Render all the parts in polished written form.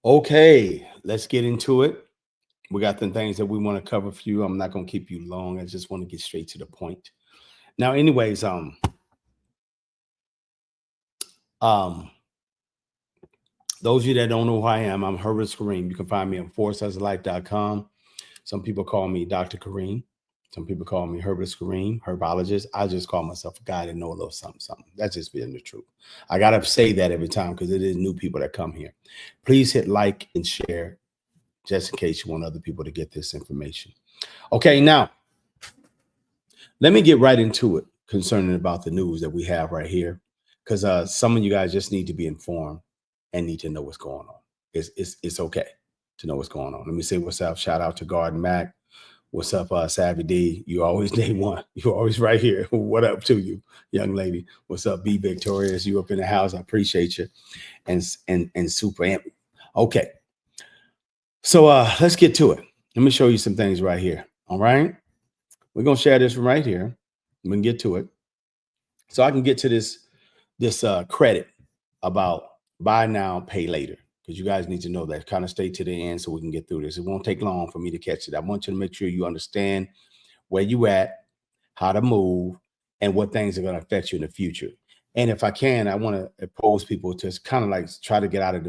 Okay, let's get into it. We got the things that we want to cover for you. I'm not going to keep you long. I just want to get straight to the point. Now, anyways, um, those of you that don't know who I am, I'm Herbert Kareem. You can find me on foresightslife.com. Some people call me Dr. Kareem. Some people call me Herbert Kareem, herbologist. I just call myself a guy that know a little something, something. That's just being the truth. I got to say that every time because it is new people that come here. Please hit like and share just in case you want other people to get this information. Okay, now let me get right into it concerning about the news that we have right here, because some of you guys just need to be informed and need to know what's going on. It's okay to know what's going on. Let me say what's up. Shout out to Garden Mac. What's up, Savvy D? You always day one. You're always right here. What up to you, young lady? What's up, B Victorious? You up in the house? I appreciate you. And Super Amp. Okay, so let's get to it. Let me show you some things right here. All right. We're going to share this from right here. We can get to it. So I can get to this credit about buy now, pay later. Because you guys need to know that. Kind of stay to the end so we can get through this. It won't take long for me to catch it. I want you to make sure you understand where you at, how to move, and what things are going to affect you in the future. And if I can, I want to oppose people to kind of like try to get out of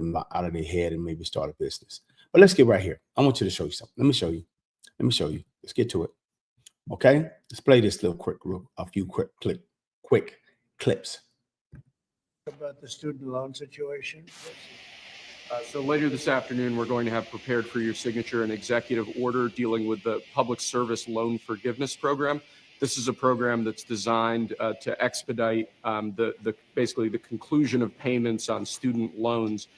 their head and maybe start a business. But let's get right here. I want you to show you something. Let me show you. Let me show you. Let's get to it. Okay, let's play this little a few quick clips. About the student loan situation. So later this afternoon, we're going to have prepared for your signature an executive order dealing with the Public Service Loan Forgiveness Program. This is a program that's designed to expedite basically the conclusion of payments on student loans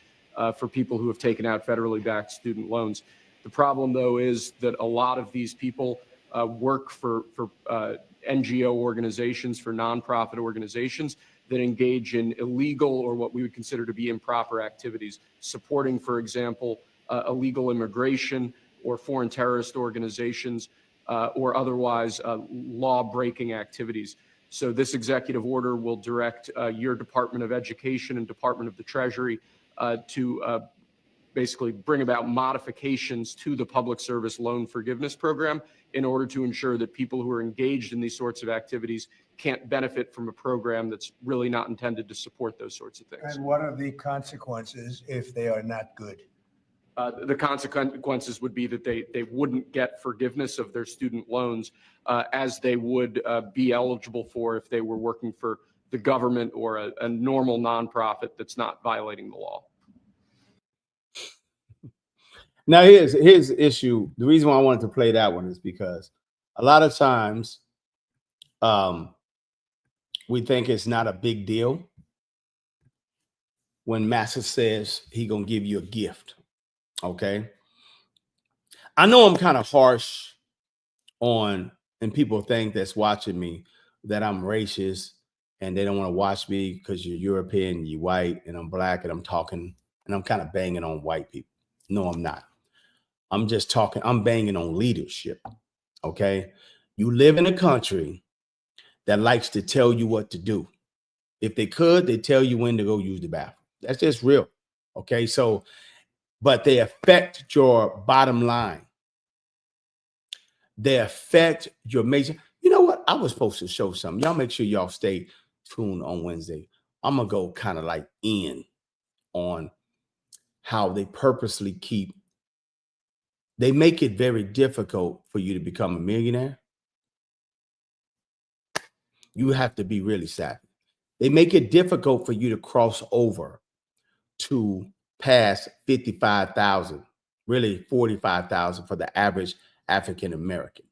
for people who have taken out federally backed student loans. The problem, though, is that a lot of these people work for NGO organizations, for nonprofit organizations that engage in illegal or what we would consider to be improper activities, supporting, for example, illegal immigration or foreign terrorist organizations or otherwise law-breaking activities. So this executive order will direct your Department of Education and Department of the Treasury to basically bring about modifications to the Public Service Loan Forgiveness Program in order to ensure that people who are engaged in these sorts of activities can't benefit from a program that's really not intended to support those sorts of things. And what are the consequences if they are not good? The consequences would be that they wouldn't get forgiveness of their student loans as they would be eligible for if they were working for the government or a normal nonprofit that's not violating the law. Now, here's the issue. The reason why I wanted to play that one is because a lot of times we think it's not a big deal when Massa says he gonna give you a gift. Okay. I know I'm kind of harsh on, and people think that's watching me that I'm racist and they don't want to watch me because you're European, you're white, and I'm black, and I'm talking and I'm kind of banging on white people. No, I'm not. I'm just talking, I'm banging on leadership. Okay. You live in a country that likes to tell you what to do. If they could, they tell you when to go use the bathroom. That's just real. Okay. So, but they affect your bottom line. They affect your major. You know what? I was supposed to show something. Y'all make sure y'all stay tuned on Wednesday. I'm going to go kind of like in on how they purposely they make it very difficult for you to become a millionaire. You have to be really savvy. They make it difficult for you to cross over to past 55,000, really 45,000 for the average African American.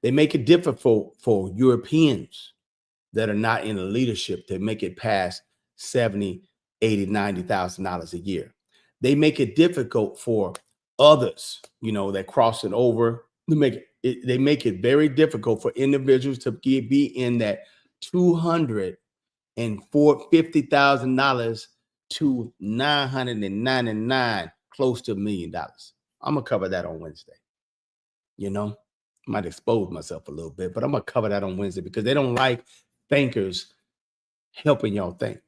They make it difficult for Europeans that are not in the leadership to make it past 70, 80, $90,000 a year. They make it difficult for others, that crossing over. They make it very difficult for individuals to be in that $250,000 to $999, close to $1 million. I'm gonna cover that on Wednesday. Might expose myself a little bit, but I'm gonna cover that on Wednesday because they don't like thinkers helping y'all think.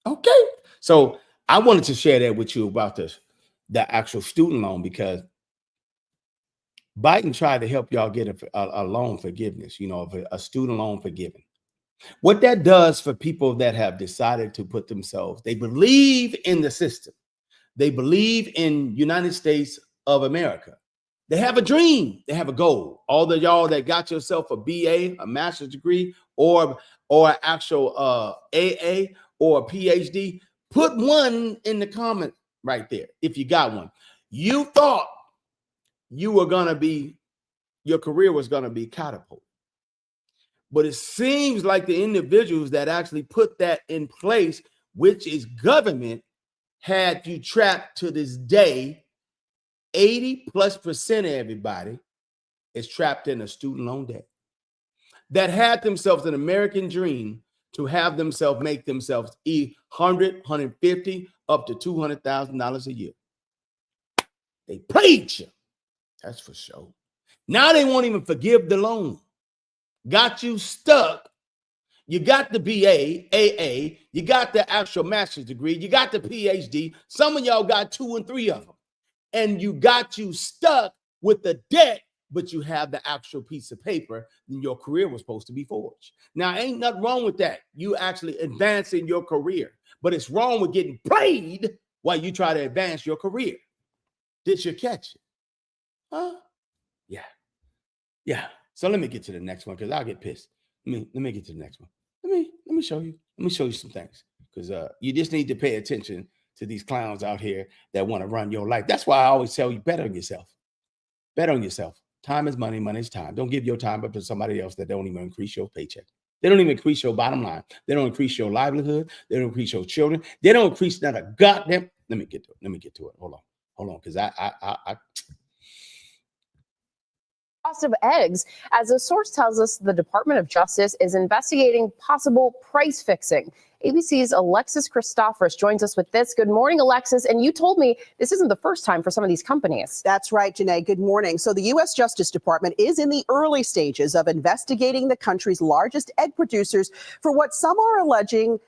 Okay, so I wanted to share that with you about this. the actual student loan, because Biden tried to help y'all get a loan forgiveness, a student loan forgiven. What that does for people that have decided to put themselves, they believe in the system. They believe in United States of America. They have a dream. They have a goal. All the y'all that got yourself a BA, a master's degree, or an actual AA or a PhD, put one in the comment right there if you got one. You thought you were going to be, your career was going to be catapulted. But it seems like the individuals that actually put that in place, which is government, had you trapped to this day. 80+% of everybody is trapped in a student loan debt that had themselves an American dream to have themselves make themselves $100, $150, up to $200,000 a year. They played you. That's for sure. Now they won't even forgive the loan. Got you stuck. You got the BA, AA, you got the actual master's degree, you got the PhD. Some of y'all got 2 and 3 of them. And you got you stuck with the debt, but you have the actual piece of paper, then your career was supposed to be forged. Now, ain't nothing wrong with that. You actually advancing your career, but it's wrong with getting played while you try to advance your career. Did you catch it? Huh? Yeah. Yeah. So let me get to the next one because I'll get pissed. Let me get to the next one. Let me show you. Let me show you some things because you just need to pay attention to these clowns out here that want to run your life. That's why I always tell you, bet on yourself. Bet on yourself. Time is money. Money is time. Don't give your time up to somebody else that don't even increase your paycheck. They don't even increase your bottom line. They don't increase your livelihood. They don't increase your children. They don't increase not a goddamn. Let me get to it. Hold on. Because I cost of eggs, as a source tells us the Department of Justice is investigating possible price fixing. ABC's Alexis Christophorus joins us with this. Good morning, Alexis. And you told me this isn't the first time for some of these companies. That's right, Janae. Good morning. So the U.S. Justice Department is in the early stages of investigating the country's largest egg producers for what some are alleging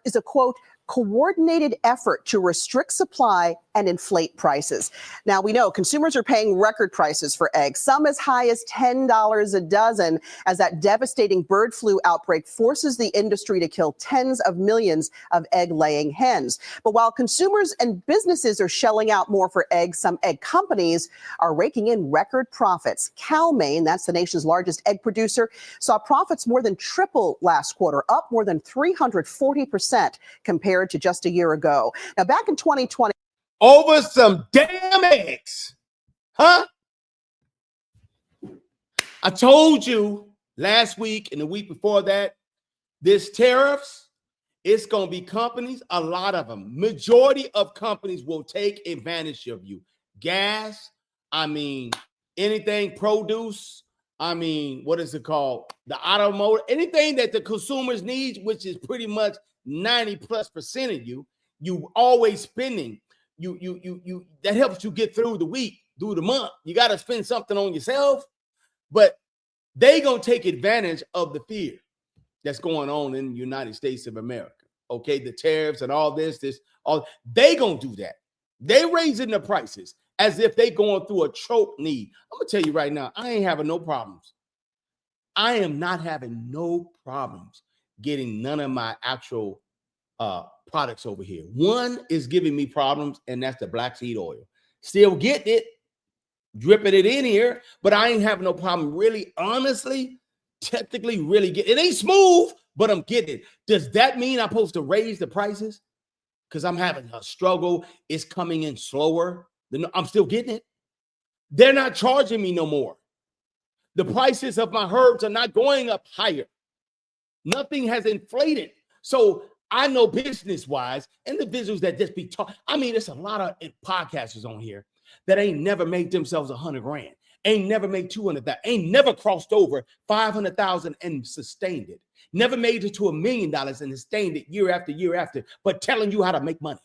is a, quote, coordinated effort to restrict supply and inflate prices. Now, we know consumers are paying record prices for eggs, some as high as $10 a dozen, as that devastating bird flu outbreak forces the industry to kill tens of millions of egg-laying hens. But while consumers and businesses are shelling out more for eggs, some egg companies are raking in record profits. Cal-Maine, that's the nation's largest egg producer, saw profits more than triple last quarter, up more than 340% compared to just a year ago. Now, back in 2020, over some damn eggs, huh? I told you last week and the week before that, this tariffs, it's going to be companies, a lot of them. Majority of companies will take advantage of you. Gas, anything produce, what is it called? The automotive, anything that the consumers need, which is pretty much 90+% of you always spending. You that helps you get through the week, through the month. You got to spend something on yourself, but they gonna take advantage of the fear that's going on in the United States of America. Okay, the tariffs and all all they gonna do that. They raising the prices as if they going through a choke need. I'm gonna tell you right now, I ain't having no problems. I am not having no problems getting none of my actual products over here. One is giving me problems, and that's the black seed oil. Still getting it, dripping it in here, but I ain't having no problem really, honestly, technically really get it. Ain't smooth, but I'm getting it. Does that mean I'm supposed to raise the prices? Because I'm having a struggle. It's coming in slower. I'm still getting it. They're not charging me no more. The prices of my herbs are not going up higher. Nothing has inflated. So I know business-wise, individuals that just be talking. There's a lot of podcasters on here that ain't never made themselves $100,000, ain't never made 200,000, ain't never crossed over 500,000 and sustained it. Never made it to $1 million and sustained it year after year after, but telling you how to make money.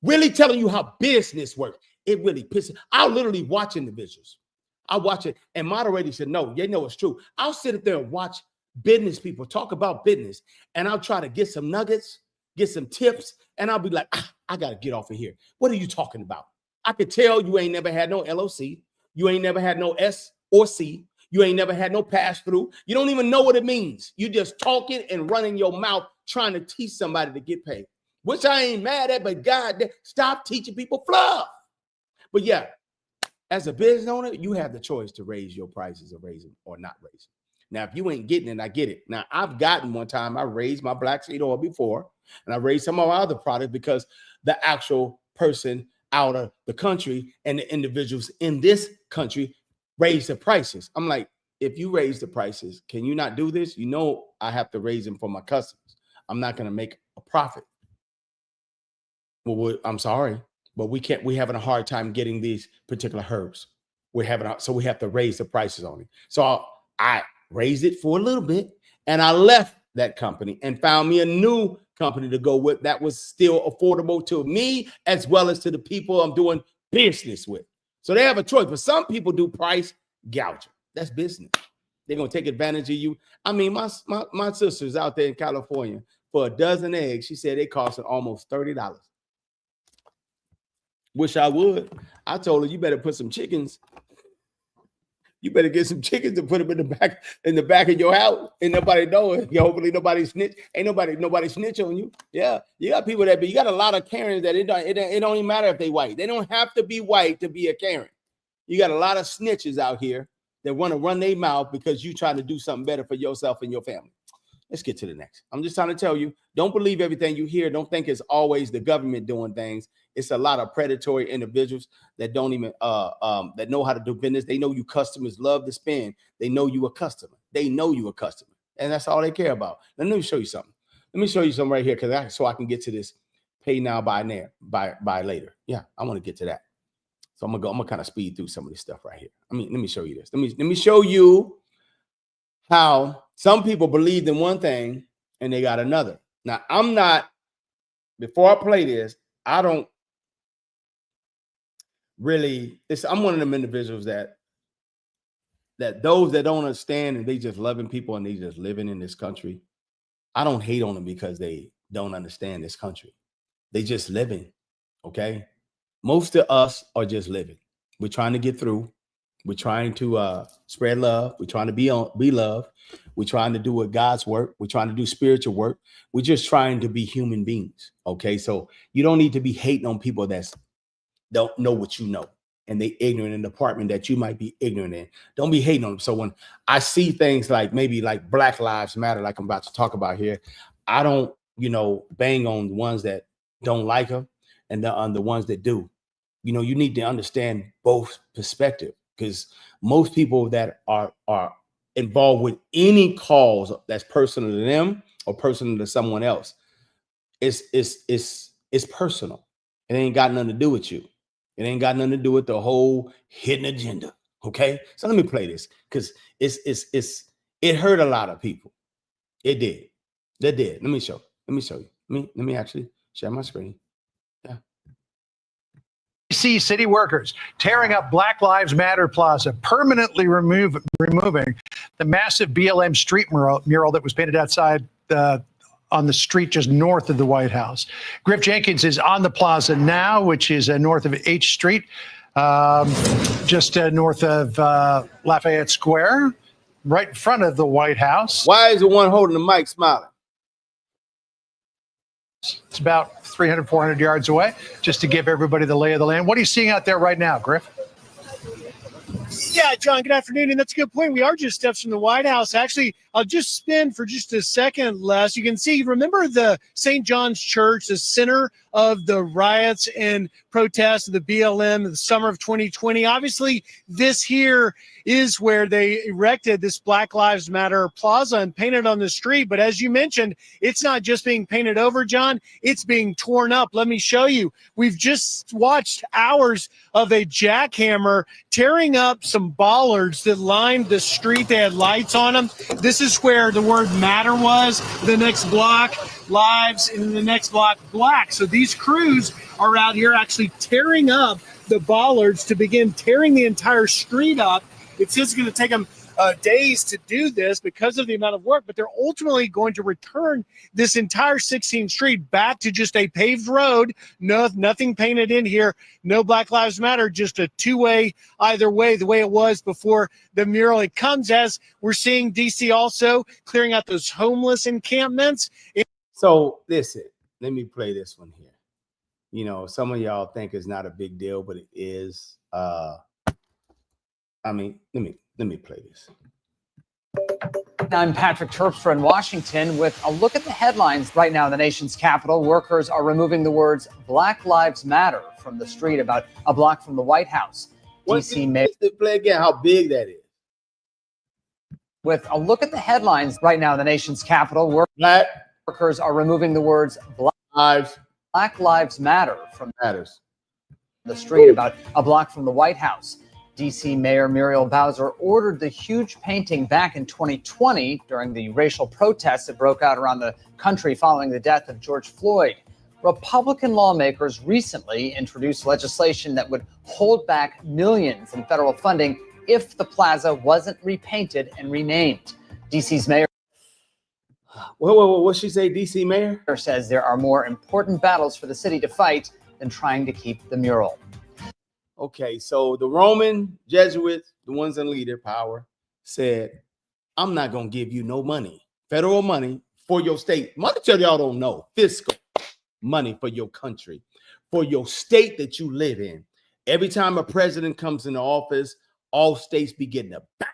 Really telling you how business works. It really pisses. I'll literally watch individuals. I'll watch it, and moderators said, no, they know it's true. I'll sit there and watch business people talk about business, and I'll try to get some nuggets, get some tips, and I'll be like, I got to get off of here. What are you talking about? I could tell you ain't never had no LOC. You ain't never had no S or C. You ain't never had no pass through. You don't even know what it means. You just talking and running your mouth trying to teach somebody to get paid, which I ain't mad at, but God, stop teaching people fluff. But yeah, as a business owner, you have the choice to raise your prices or raise them or not raise them. Now, if you ain't getting it, I get it. Now, I've gotten one time, I raised my black seed oil before, and I raised some of my other products because the actual person out of the country and the individuals in this country raised the prices. I'm like, if you raise the prices, can you not do this? You know, I have to raise them for my customers. I'm not going to make a profit. Well, I'm sorry, but we can't. We're having a hard time getting these particular herbs. So we have to raise the prices on it. So I raised it for a little bit, and I left that company and found me a new company to go with that was still affordable to me as well as to the people I'm doing business with. So they have a choice, but some people do price gouging. That's business. They're gonna take advantage of you. I mean, my sister's out there in California for a dozen eggs. She said they cost almost $30. Wish I would. I told her you better put some chickens. You better get some chickens to put them in the back of your house, and nobody know it. Hopefully nobody snitch. Ain't nobody snitch on you. Yeah, you got people you got a lot of Karens that it don't even matter if they white. They don't have to be white to be a Karen. You got a lot of snitches out here that want to run their mouth because you trying to do something better for yourself and your family. Let's get to the next. I'm just trying to tell you, don't believe everything you hear. Don't think it's always the government doing things. It's a lot of predatory individuals that don't even that know how to do business. They know you customers love to spend. They know you a customer. They know you a customer, and that's all they care about. Let me show you something. Let me show you something right here so I can get to this pay now, buy later. Yeah, I want to get to that. So I'm gonna kind of speed through some of this stuff right here. I mean, let me show you this. Let me show you how some people believed in one thing and they got another. Now, before I play this, I don't really, I'm one of them individuals that those that don't understand and they just loving people and they just living in this country, I don't hate on them because they don't understand this country. They just living, okay? Most of us are just living. We're trying to get through. We're trying to spread love. We're trying to be love. We're trying to do what God's work. We're trying to do spiritual work. We're just trying to be human beings. Okay. So you don't need to be hating on people that don't know what you know and they ignorant in the department that you might be ignorant in. Don't be hating on them. So when I see things like maybe like Black Lives Matter, like I'm about to talk about here, I don't, bang on the ones that don't like them and on the ones that do. You need to understand both perspectives. Because most people that are involved with any cause that's personal to them or personal to someone else, it's personal. It ain't got nothing to do with you. It ain't got nothing to do with the whole hidden agenda. Okay, so let me play this because it hurt a lot of people. It did. Let me show you. Let me actually share my screen. Yeah. DC city workers tearing up Black Lives Matter Plaza, permanently removing the massive BLM street mural that was painted outside on the street just north of the White House. Griff Jenkins is on the plaza now, which is north of H Street, just north of Lafayette Square, right in front of the White House. Why is the one holding the mic smiling? It's about 300, 400 yards away, just to give everybody the lay of the land. What are you seeing out there right now, Griff? Yeah, John, good afternoon. And that's a good point. We are just steps from the White House. Actually, I'll just spin for just a second, Les. You can see, remember the St. John's Church, the center of the riots and protests of the BLM in the summer of 2020. Obviously, this here is where they erected this Black Lives Matter plaza and painted on the street. But as you mentioned, it's not just being painted over, John. It's being torn up. Let me show you. We've just watched hours of a jackhammer tearing up some bollards that lined the street. They had lights on them. This is where the word matter was. The next block, lives, and the next block, black. So these crews are out here actually tearing up the bollards to begin tearing the entire street up. It's just going to take them days to do this because of the amount of work, but they're ultimately going to return this entire 16th Street back to just a paved road. No, nothing painted in here. No Black Lives Matter, just a two-way either way, the way it was before the mural. It comes as we're seeing DC also clearing out those homeless encampments. So listen, let me play this one here. You know, some of y'all think it's not a big deal, but it is. I mean, let me play this. I'm Patrick Terpstra in Washington with a look at the headlines right now in the nation's capital. Workers are removing the words Black Lives Matter from the street about a block from the White House. DC Mayor. Play again how big that is. With a look at the headlines right now in the nation's capital. Workers are removing the words Black Lives Matter from the street about a block from the White House. DC Mayor Muriel Bowser ordered the huge painting back in 2020 during the racial protests that broke out around the country following the death of George Floyd. Republican lawmakers recently introduced legislation that would hold back millions in federal funding if the plaza wasn't repainted and renamed. DC's mayor. What'd she say, DC mayor? Says there are more important battles for the city to fight than trying to keep the mural. Okay, so the Roman Jesuits, the ones in leader power, said, I'm not going to give you no money, federal money for your state. Money tell y'all don't know, fiscal money for your country, for your state that you live in. Every time a president comes into office, all states be getting a bang.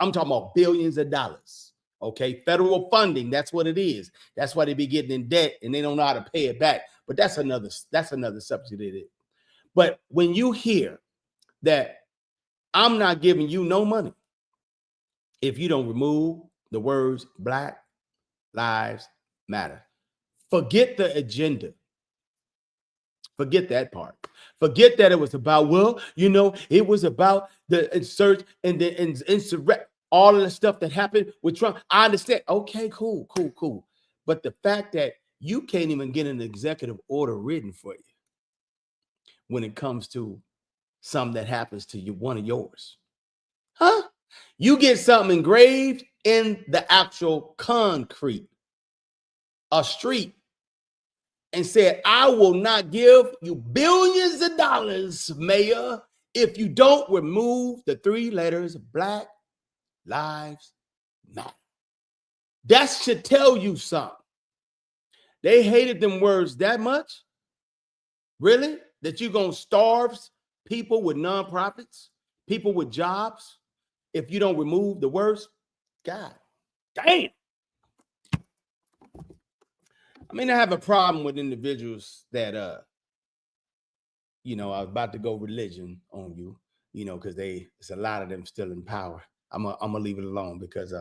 I'm talking about billions of dollars. Okay, federal funding, that's what it is. That's why they be getting in debt and they don't know how to pay it back. But that's another subsidy. But when you hear that I'm not giving you no money if you don't remove the words Black Lives Matter, forget the agenda. Forget that part. Forget that it was about, well, you know, it was about the insert and the insurrect, all of the stuff that happened with Trump. I understand. Okay, cool. But the fact that you can't even get an executive order written for you when it comes to something that happens to you, one of yours. Huh? You get something engraved in the actual concrete, a street, and said, I will not give you billions of dollars, Mayor, if you don't remove the 3 letters Black Lives Matter. That should tell you something. They hated them words that much? Really? That you're going to starve people with nonprofits, people with jobs, if you don't remove the words? God damn. I mean, I have a problem with individuals that, you know, I was about to go religion on you, you know, because it's a lot of them still in power. I'm gonna leave it alone because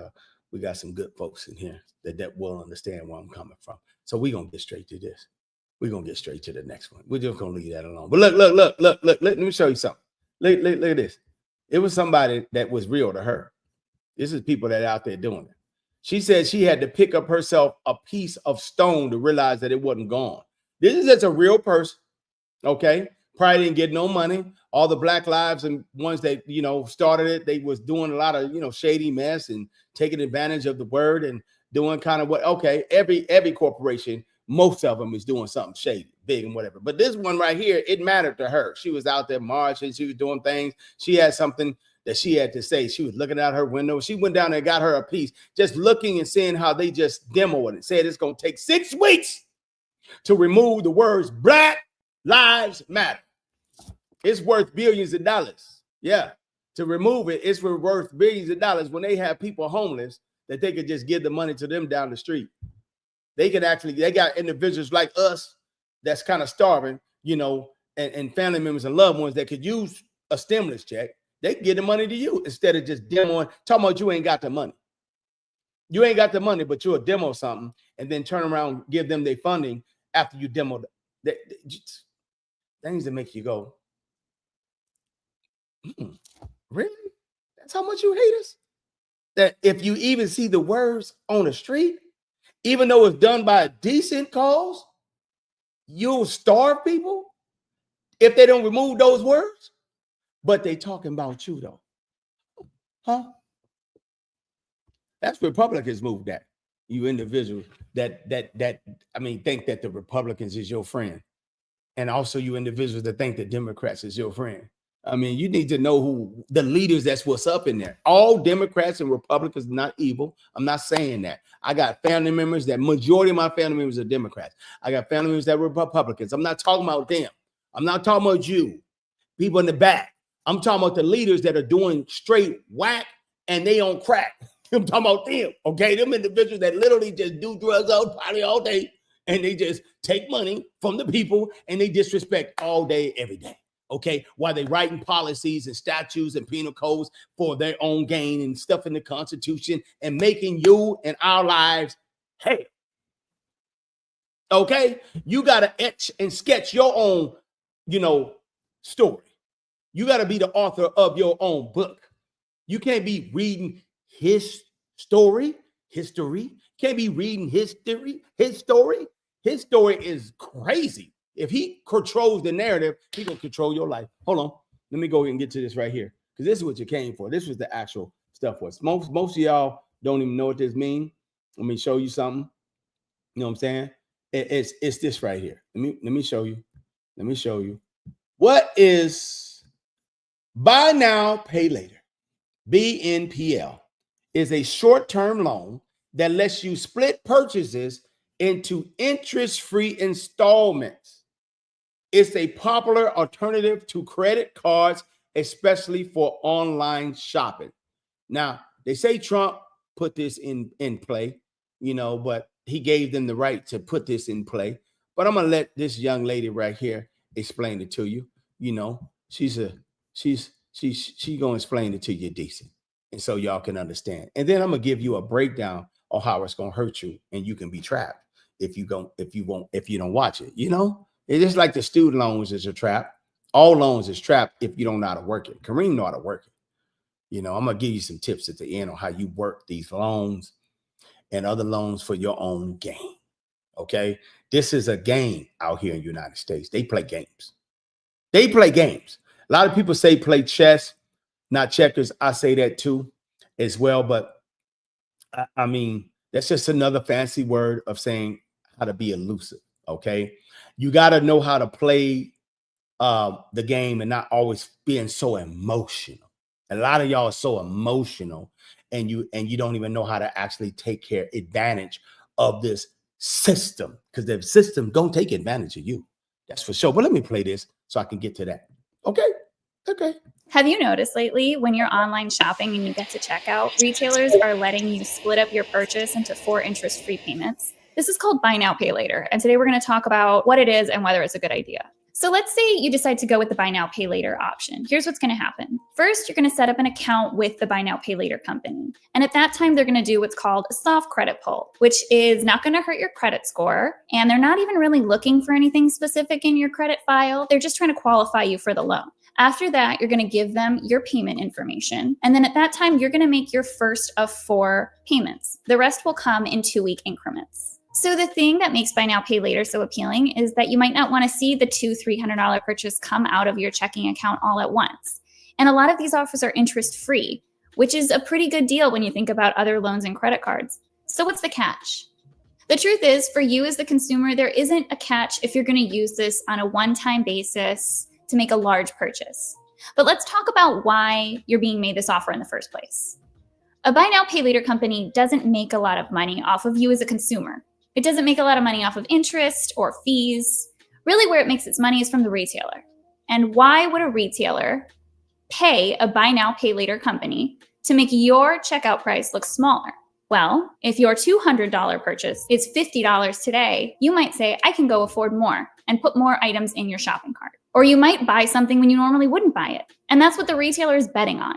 we got some good folks in here that will understand where I'm coming from. So we're gonna get straight to this. We're gonna get straight to the next one. We're just gonna leave that alone. But look, let me show you something. Look at this. It was somebody that was real to her. This is people that are out there doing it. She said she had to pick up herself a piece of stone to realize that it wasn't gone. This is just a real person, okay? Probably didn't get no money. All the Black Lives and ones that, you know, started it, they was doing a lot of, you know, shady mess and taking advantage of the word and doing kind of what, okay, every corporation, most of them is doing something shady, big and whatever. But this one right here, it mattered to her. She was out there marching. She was doing things. She had something that she had to say. She was looking out her window. She went down there and got her a piece, just looking and seeing how they just demoed it. Said it's going to take 6 weeks to remove the words Black Lives Matter. It's worth billions of dollars. Yeah. To remove it, it's worth billions of dollars when they have people homeless that they could just give the money to them down the street. They got individuals like us that's kind of starving, you know, and family members and loved ones that could use a stimulus check. They can get the money to you instead of just demoing, talking about you ain't got the money. You ain't got the money, but you'll demo something and then turn around, give them their funding after you demo things that make you go, really? That's how much you hate us? That if you even see the words on the street, even though it's done by a decent cause, you'll starve people if they don't remove those words. But they talking about you though. Huh? That's Republicans move that. You individuals that think that the Republicans is your friend. And also you individuals that think that Democrats is your friend. I mean, you need to know who the leaders, that's what's up in there. All Democrats and Republicans are not evil. I'm not saying that. I got family members that majority of my family members are Democrats. I got family members that were Republicans. I'm not talking about them. I'm not talking about you, people in the back. I'm talking about the leaders that are doing straight whack and they on crack. I'm talking about them, okay? Them individuals that literally just do drugs all party all day and they just take money from the people and they disrespect all day, every day. Okay, while they writing policies and statutes and penal codes for their own gain and stuff in the Constitution and making you and our lives hell. Okay, you got to etch and sketch your own, story. You got to be the author of your own book. You can't be reading his story, history. Can't be reading his theory, his story. His story is crazy. If he controls the narrative, he gonna control your life. Hold on. Let me go and get to this right here. Because this is what you came for. This was the actual stuff was. Most of y'all don't even know what this means. Let me show you something. You know what I'm saying? It's this right here. Let me show you. Let me show you. What is buy now, pay later? BNPL is a short-term loan that lets you split purchases into interest-free installments. It's a popular alternative to credit cards, especially for online shopping. Now, they say Trump put this in play, but he gave them the right to put this in play. But I'm gonna let this young lady right here explain it to you. She's gonna explain it to you decent, and so y'all can understand. And then I'm gonna give you a breakdown of how it's gonna hurt you, and you can be trapped if you don't watch it. It's just like the student loans is a trap. All loans is trapped if you don't know how to work it. Kareem know how to work it. I'm going to give you some tips at the end on how you work these loans and other loans for your own gain. Okay? This is a game out here in the United States. They play games. They play games. A lot of people say play chess, not checkers. I say that too as well. But I mean, that's just another fancy word of saying how to be elusive. Okay? You got to know how to play the game and not always being so emotional. A lot of y'all are so emotional and you don't even know how to actually take advantage of this system, because the system don't take advantage of you. That's for sure. But let me play this so I can get to that. Okay. Have you noticed lately when you're online shopping and you get to checkout, retailers are letting you split up your purchase into 4 interest-free payments? This is called buy now, pay later. And today we're going to talk about what it is and whether it's a good idea. So let's say you decide to go with the buy now, pay later option. Here's what's going to happen. First, you're going to set up an account with the buy now, pay later company. And at that time, they're going to do what's called a soft credit pull, which is not going to hurt your credit score. And they're not even really looking for anything specific in your credit file. They're just trying to qualify you for the loan. After that, you're going to give them your payment information. And then at that time, you're going to make your first of 4 payments. The rest will come in 2-week increments. So the thing that makes buy now, pay later so appealing is that you might not want to see the $200-300 purchase come out of your checking account all at once. And a lot of these offers are interest-free, which is a pretty good deal when you think about other loans and credit cards. So what's the catch? The truth is, for you as the consumer, there isn't a catch if you're going to use this on a one-time basis to make a large purchase. But let's talk about why you're being made this offer in the first place. A buy now, pay later company doesn't make a lot of money off of you as a consumer. It doesn't make a lot of money off of interest or fees. Really, where it makes its money is from the retailer. And why would a retailer pay a buy now, pay later company to make your checkout price look smaller? Well, if your $200 purchase is $50 today, you might say, I can go afford more and put more items in your shopping cart. Or you might buy something when you normally wouldn't buy it. And that's what the retailer is betting on.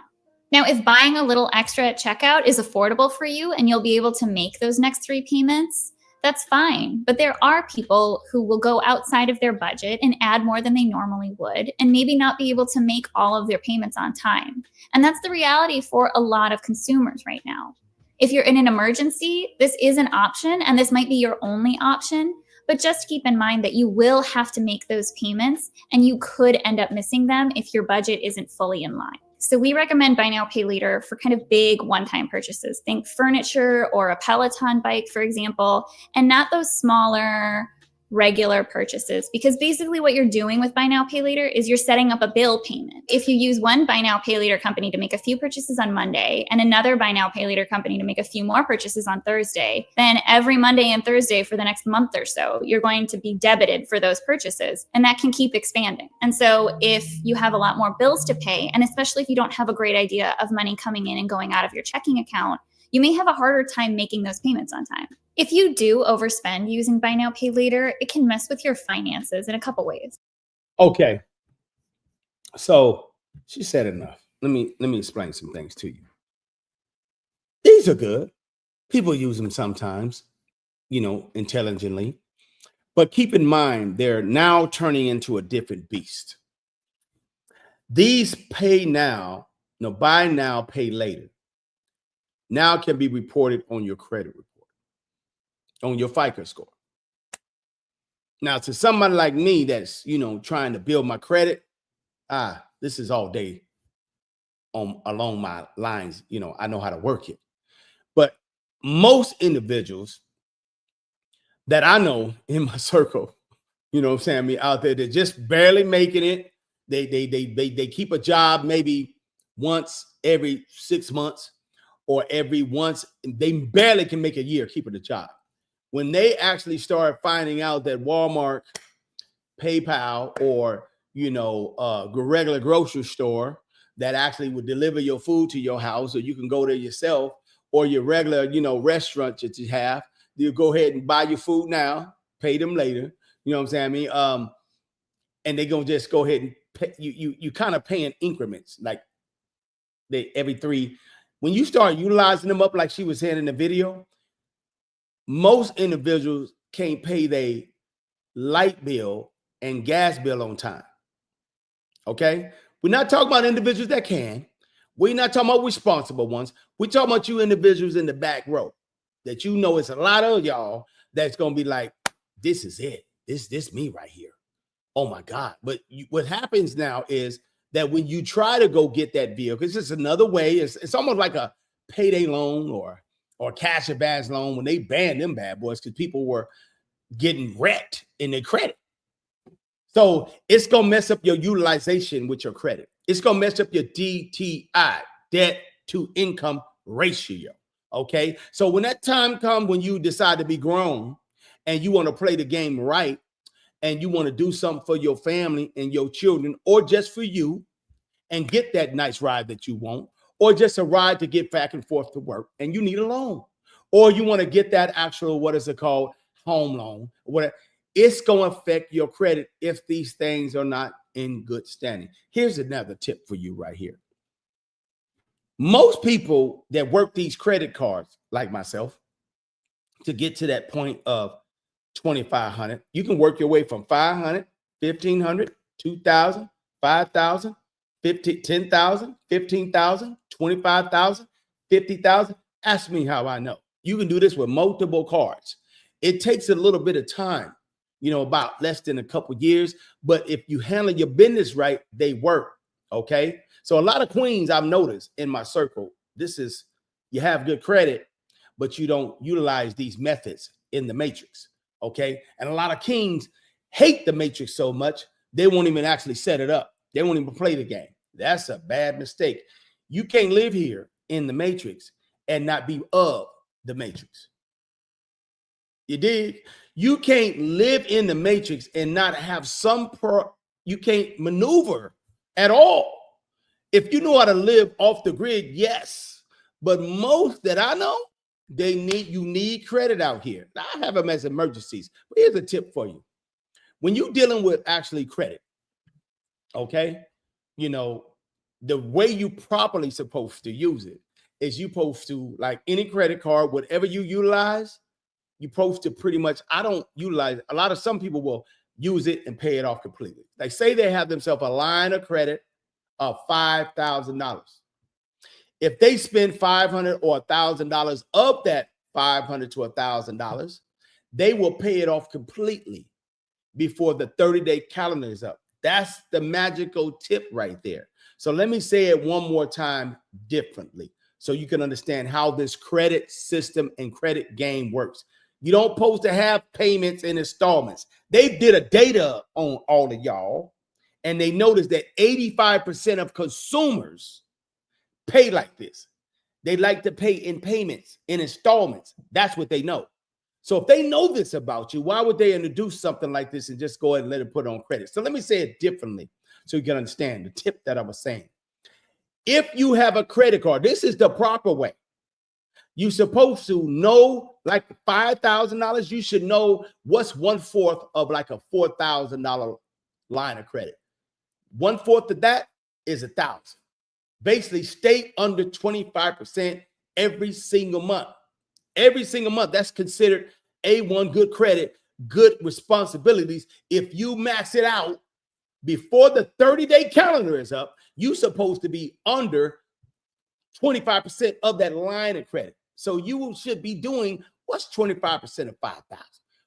Now, if buying a little extra at checkout is affordable for you and you'll be able to make those next 3 payments, that's fine. But there are people who will go outside of their budget and add more than they normally would and maybe not be able to make all of their payments on time. And that's the reality for a lot of consumers right now. If you're in an emergency, this is an option and this might be your only option, but just keep in mind that you will have to make those payments and you could end up missing them if your budget isn't fully in line. So we recommend buy now, pay later for kind of big one-time purchases. Think furniture or a Peloton bike, for example, and not those smaller regular purchases, because basically what you're doing with buy now, pay later is you're setting up a bill payment. If you use one buy now, pay later company to make a few purchases on Monday and another buy now, pay later company to make a few more purchases on Thursday, then every Monday and Thursday for the next month or so, you're going to be debited for those purchases, and that can keep expanding. And so if you have a lot more bills to pay, and especially if you don't have a great idea of money coming in and going out of your checking account, you may have a harder time making those payments on time. If you do overspend using buy now, pay later, it can mess with your finances in a couple ways. Okay. So she said enough. Let me explain some things to you. These are good. People use them sometimes, intelligently. But keep in mind, they're now turning into a different beast. These pay now, buy now, pay later, now can be reported on your credit report, on your FICO score. Now, to somebody like me that's, trying to build my credit, this is all day along my lines. I know how to work it. But most individuals that I know in my circle, out there, they're just barely making it. They keep a job maybe once every 6 months or every once. They barely can make a year keeping a job. When they actually start finding out that Walmart, PayPal, or regular grocery store that actually would deliver your food to your house, or you can go there yourself, or your regular restaurant that you have, you go ahead and buy your food now, pay them later. You know what I'm saying? And they're gonna just go ahead and pay you kind of pay in increments, like every three. When you start utilizing them up, like she was saying in the video, most individuals can't pay their light bill and gas bill on time. Okay? We're not talking about individuals that can. We're not talking about responsible ones. We're talking about you individuals in the back row that it's a lot of y'all that's going to be like, this is it. This me right here. Oh my God. But what happens now is that when you try to go get that vehicle, it's just another way. It's almost like a payday loan or cash advance loan when they banned them bad boys because people were getting wrecked in their credit. So it's going to mess up your utilization with your credit. It's going to mess up your DTI, debt to income ratio. Okay. So when that time comes, when you decide to be grown and you want to play the game right, and you want to do something for your family and your children, or just for you, and get that nice ride that you want, or just a ride to get back and forth to work, and you need a loan, or you want to get that actual, what is it called, home loan, whatever, it's going to affect your credit if these things are not in good standing. Here's another tip for you right here. Most people that work these credit cards, like myself, to get to that point of 2,500, you can work your way from 500, 1,500, 2,000, 5,000, 10,000, 15,000, 25,000, 50,000. Ask me how I know. You can do this with multiple cards. It takes a little bit of time, about less than a couple years. But if you handle your business right, they work. Okay. So a lot of queens I've noticed in my circle, you have good credit, but you don't utilize these methods in the matrix. Okay. And a lot of kings hate the matrix so much, they won't even actually set it up. They won't even play the game. That's a bad mistake. You can't live here in the matrix and not be of the matrix. You dig? You can't live in the matrix and not have you can't maneuver at all. If you know how to live off the grid, yes. But most that I know, you need credit out here. Now, I have them as emergencies. But here's a tip for you. When you're dealing with actually credit, okay, the way you properly supposed to use it is you supposed to, like any credit card, whatever you utilize, you supposed to pretty much, I don't utilize it. Some people will use it and pay it off completely. Like say they have themselves a line of credit of $5,000. If they spend $500 or $1,000 of that $500 to $1,000, they will pay it off completely before the 30-day calendar is up. That's the magical tip right there. So let me say it one more time differently so you can understand how this credit system and credit game works. You don't supposed to have payments in installments. They did a data on all of y'all, and they noticed that 85% of consumers pay like this. They like to pay in payments, in installments. That's what they know. So if they know this about you, why would they introduce something like this and just go ahead and let it put on credit? So let me say it differently so you can understand the tip that I was saying. If you have a credit card, this is the proper way. You're supposed to know, like $5,000, you should know what's 1/4 of like a $4,000 line of credit. 1/4 of that is $1,000. Basically, stay under 25% every single month. Every single month, that's considered A1 good credit, good responsibilities. If you max it out before the 30-day calendar is up, you're supposed to be under 25% of that line of credit. So you should be doing, what's 25% of $5,000?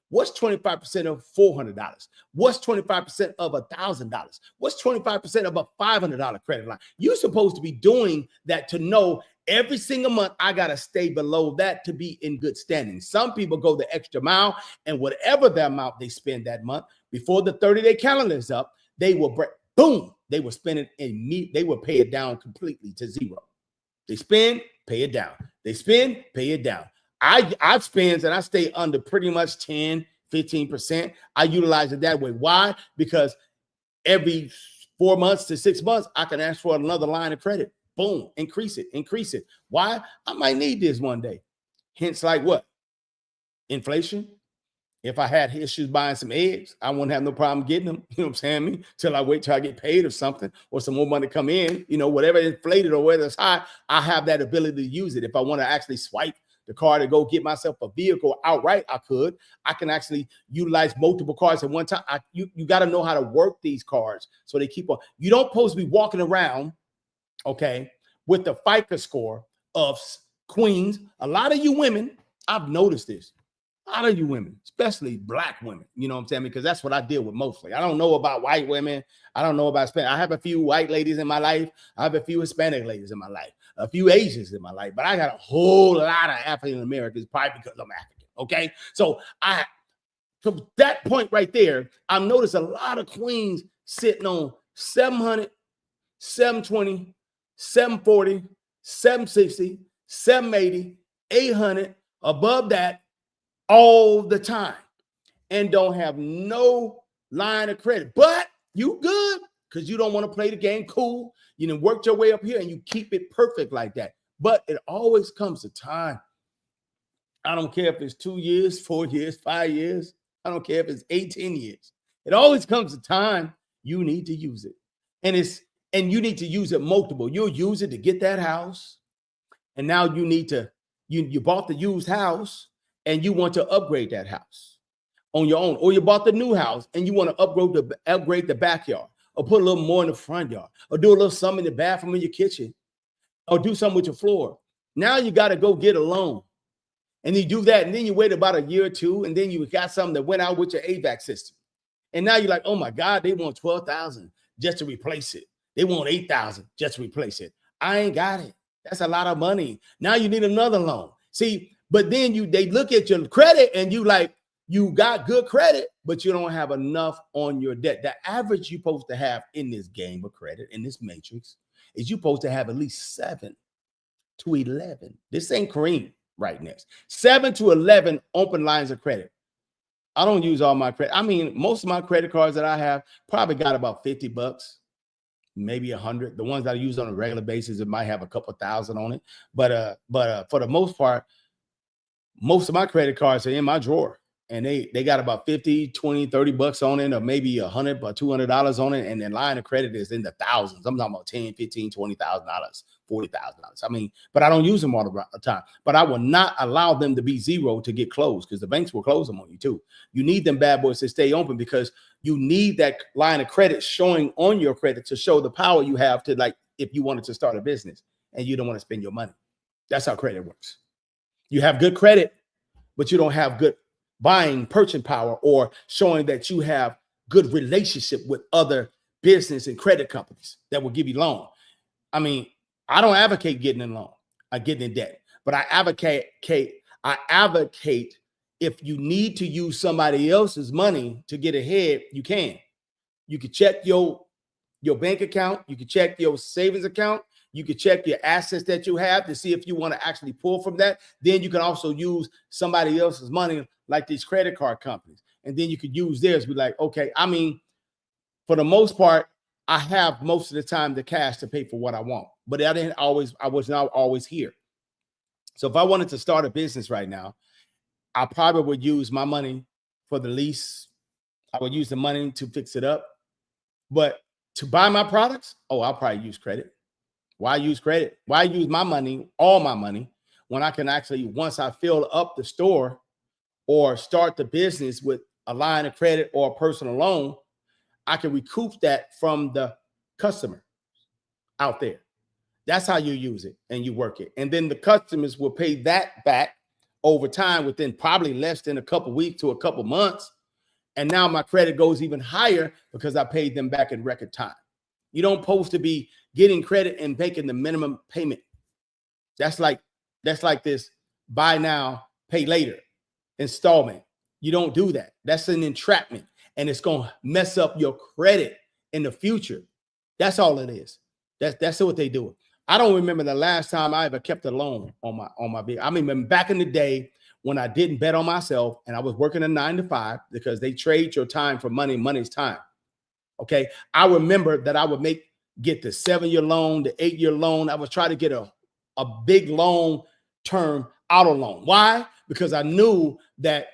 What's 25% of $400? What's 25% of $1,000? What's 25% of a $500 credit line? You're supposed to be doing that to know every single month I got to stay below that to be in good standing. Some people go the extra mile, and whatever the amount they spend that month, before the 30-day calendar is up, they will break, boom, they will spend it and they will pay it down completely to zero. They spend, pay it down. They spend, pay it down. I spend and I stay under pretty much 10, 15%. I utilize it that way. Why? Because every 4 months to 6 months, I can ask for another line of credit. Boom, increase it, increase it. Why? I might need this one day. Hence, like what? Inflation. If I had issues buying some eggs, I wouldn't have no problem getting them. You know what I'm saying? Till I wait till I get paid or something, or some more money come in, whatever inflated or whether it's high, I have that ability to use it. If I want to actually swipe the card to go get myself a vehicle outright, I could. I can actually utilize multiple cards at one time. You got to know how to work these cards so they keep on. You don't supposed to be walking around, okay, with the FICO score of queens. A lot of you women, I've noticed this. A lot of you women, especially black women, you know what I'm saying? Because that's what I deal with mostly. I don't know about white women. I don't know about Hispanic. I have a few white ladies in my life. I have a few Hispanic ladies in my life, a few Asians in my life, but I got a whole lot of African Americans, probably because I'm African. Okay. So from that point right there, I've noticed a lot of queens sitting on 700, 720, 740, 760, 780, 800, above that, all the time, and don't have no line of credit. But you good because you don't want to play the game cool. You done worked your way up here and you keep it perfect like that. But it always comes a time. I don't care if it's 2 years, 4 years, 5 years. I don't care if it's 18 years. It always comes a time you need to use it. And you need to use it multiple. You'll use it to get that house. And now you need to, you bought the used house and you want to upgrade that house on your own, or you bought the new house and you want to upgrade the backyard, or put a little more in the front yard, or do a little something in the bathroom in your kitchen, or do something with your floor. Now you got to go get a loan, and you do that, and then you wait about a year or two, and then you got something that went out with your HVAC system, and now you're like, oh my God, they want $12,000 just to replace it. They want $8,000 just to replace it. I ain't got it. That's a lot of money. Now you need another loan. See. But then they look at your credit and you got good credit, but you don't have enough on your debt. The average you're supposed to have in this game of credit, in this matrix, is you're supposed to have at least 7 to 11. This ain't Kareem right next. 7 to 11 open lines of credit. I don't use all my credit. I mean, most of my credit cards that I have probably got about $50, maybe 100. The ones that I use on a regular basis, it might have a couple thousand on it. But for the most part, most of my credit cards are in my drawer, and they got about 50, 20, $30 on it, or maybe $100 or $200 on it. And the line of credit is in the thousands. I'm talking about $10,000, $15,000, $20,000, $40,000. I mean, but I don't use them all the time. But I will not allow them to be zero to get closed, because the banks will close them on you too. You need them bad boys to stay open, because you need that line of credit showing on your credit to show the power you have to, like, if you wanted to start a business and you don't want to spend your money. That's how credit works. You have good credit, but you don't have good purchasing power, or showing that you have good relationship with other business and credit companies that will give you loan. I mean, I don't advocate getting in loan, getting in debt, but I advocate if you need to use somebody else's money to get ahead, you can. You can check your bank account, you can check your savings account, you can check your assets that you have to see if you want to actually pull from that. Then you can also use somebody else's money, like these credit card companies. And then you could use theirs, be like, okay, I mean, for the most part, I have most of the time the cash to pay for what I want, but I was not always here. So if I wanted to start a business right now, I probably would use my money for the lease. I would use the money to fix it up. But to buy my products, I'll probably use credit. Why use credit? Why use my money, all my money, when I can actually, once I fill up the store or start the business with a line of credit or a personal loan, I can recoup that from the customer out there. That's how you use it and you work it. And then the customers will pay that back over time within probably less than a couple weeks to a couple months. And now my credit goes even higher because I paid them back in record time. You don't supposed to be getting credit and making the minimum payment. That's like this buy now, pay later installment. You don't do that. That's an entrapment, and it's going to mess up your credit in the future. That's all it is. That's what they do. I don't remember the last time I ever kept a loan on my vehicle. I mean, back in the day when I didn't bet on myself and I was working a 9 to 5 because they trade your time for money. Money's time. Okay. I remember that I would get the 7-year loan, the 8-year loan. I would try to get a big long term auto loan. Why? Because I knew that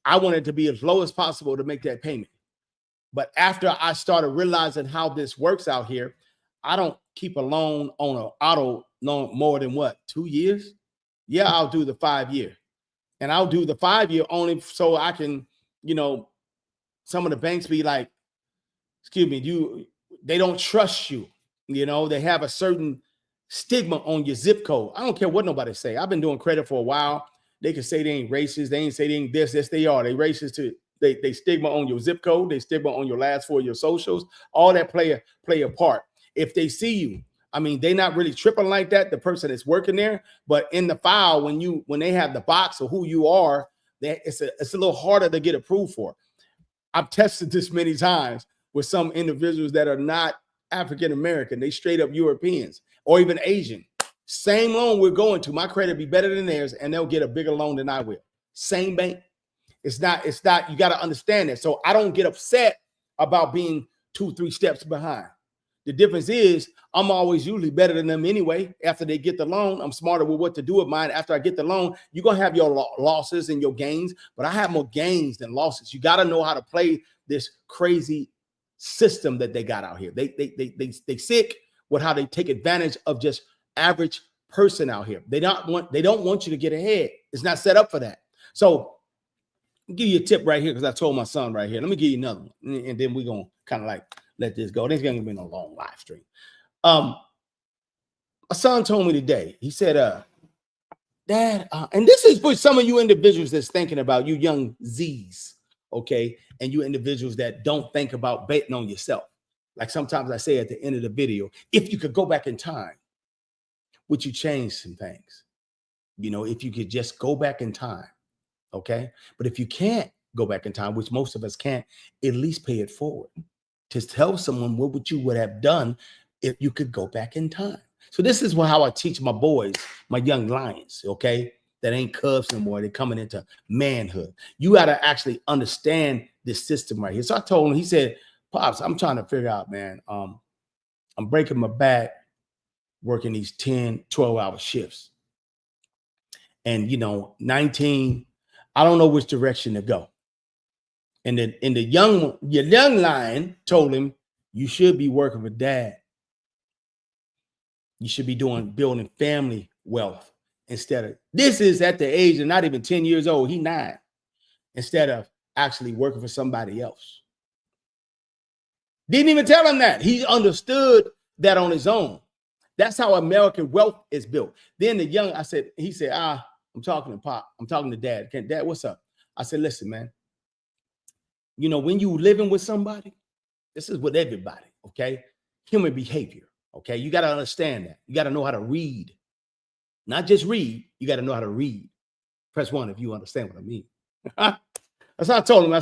I wanted to be as low as possible to make that payment. But after I started realizing how this works out here, I don't keep a loan on an auto loan more than 2 years? Yeah, I'll do the 5-year. And I'll do the 5-year only so I can, some of the banks be like, excuse me, they don't trust you. They have a certain stigma on your zip code. I don't care what nobody say. I've been doing credit for a while. They can say they ain't racist. They ain't say they ain't this. Yes, they are. They racist too. They stigma on your zip code. They stigma on your last 4 of your socials. All that play a part. If they see you, I mean, they not really tripping like that, the person that's working there, but in the file, when they have the box of who you are, it's a little harder to get approved for. I've tested this many times with some individuals that are not African-American. They straight up Europeans or even Asian. Same loan we're going to, my credit be better than theirs, and they'll get a bigger loan than I will. Same bank. It's not, you got to understand that. So I don't get upset about being 2-3 steps behind. The difference is I'm always usually better than them anyway. After they get the loan, I'm smarter with what to do with mine. After I get the loan, you're going to have your losses and your gains, but I have more gains than losses. You got to know how to play this crazy system that they got out here. They sick with how they take advantage of just average person out here. They don't want you to get ahead. It's not set up for that. So I'll give you a tip right here because I told my son right here. Let me give you another one, and then we're going to kind of like let this go. This is going to be no long live stream. My son told me today, he said, Dad, and this is for some of you individuals that's thinking about, you young Z's, okay, and you individuals that don't think about betting on yourself. Like sometimes I say at the end of the video, if you could go back in time, would you change some things? If you could just go back in time, okay? But if you can't go back in time, which most of us can't, at least pay it forward. To tell someone what you would have done if you could go back in time. So this is how I teach my boys, my young lions, okay, that ain't cubs anymore. They're coming into manhood. You got to actually understand this system right here. So I told him, he said, Pops, I'm trying to figure out, man, I'm breaking my back working these 10, 12-hour shifts. And, 19, I don't know which direction to go. And the young lion told him, you should be working with Dad. You should be building family wealth instead of, this is at the age of not even 10 years old. He 9, instead of actually working for somebody else. Didn't even tell him that. He understood that on his own. That's how American wealth is built. Then he said, I'm talking to Pop. I'm talking to Dad. Dad, what's up? I said, listen, man. When you living with somebody, this is with everybody. okay? Human behavior, okay? You got to understand that. You got to know how to read. Not just read, you got to know how to read. Press 1 if you understand what I mean. That's how I told him. I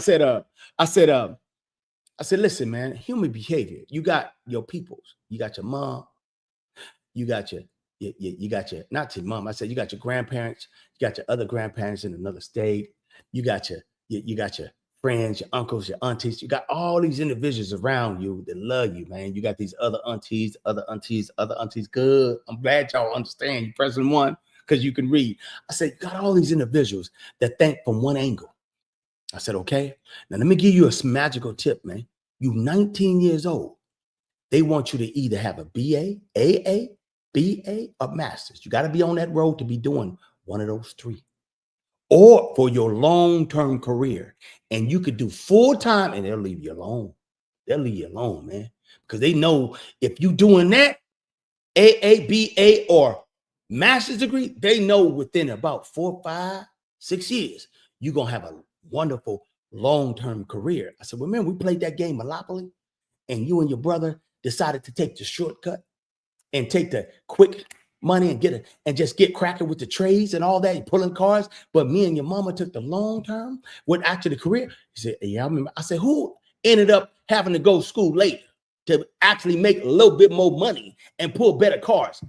said, listen, man, human behavior. You got your peoples. You got your mom. You got you got your, not your mom. I said, you got your grandparents. You got your other grandparents in another state. You got you got your friends, your uncles, your aunties. You got all these individuals around you that love you, man. You got these other aunties. Good. I'm glad y'all understand. You pressing 1 because you can read. I said, you got all these individuals that think from one angle. I said, okay. Now let me give you a magical tip, man. You 19 years old. They want you to either have a BA, AA, BA, or master's. You got to be on that road to be doing one of those 3. Or for your long-term career. And you could do full-time and they'll leave you alone. They'll leave you alone, man. Because they know if you doing that, AA, BA, or master's degree, they know within about 4, 5, 6 years, you're going to have a wonderful long-term career. I said, well, man, we played that game Monopoly and you and your brother decided to take the shortcut and take the quick money and just get cracking with the trades and all that, and pulling cards. But me and your mama took the long term, went after the career. He said, yeah, I remember. I said, who ended up having to go to school later to actually make a little bit more money and pull better cars?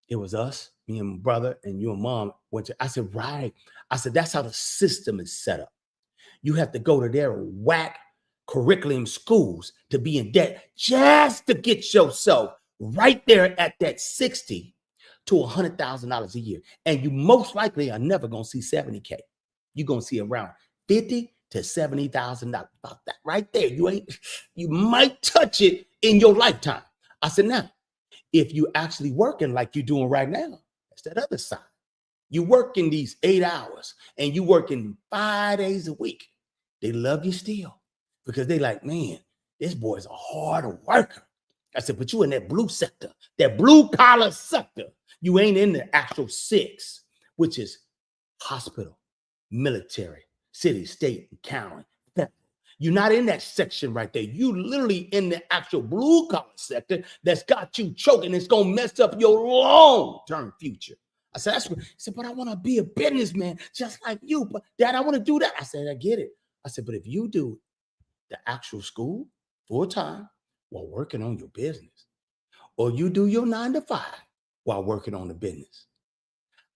It was us, me and my brother, and you and mom went to. I said, right. I said, that's how the system is set up. You have to go to their whack curriculum schools to be in debt just to get yourself right there at that $60,000 to $100,000 a year. And you most likely are never going to see 70K. You're going to see around $50,000 to $70,000. About that right there. You might touch it in your lifetime. I said, now, if you actually working like you're doing right now, that's that other side. You working these 8 hours and you working 5 days a week. They love you still because they like, man, this boy's a hard worker. I said, but you in that blue sector, that blue collar sector. You ain't in the actual 6, which is hospital, military, city, state, and county. You're not in that section right there. You literally in the actual blue collar sector that's got you choking. It's going to mess up your long-term future. I said, that's what. He said, but I want to be a businessman just like you. But Dad, I want to do that. I said, I get it. I said, but if you do the actual school full time while working on your business, or you do your 9 to 5 while working on the business,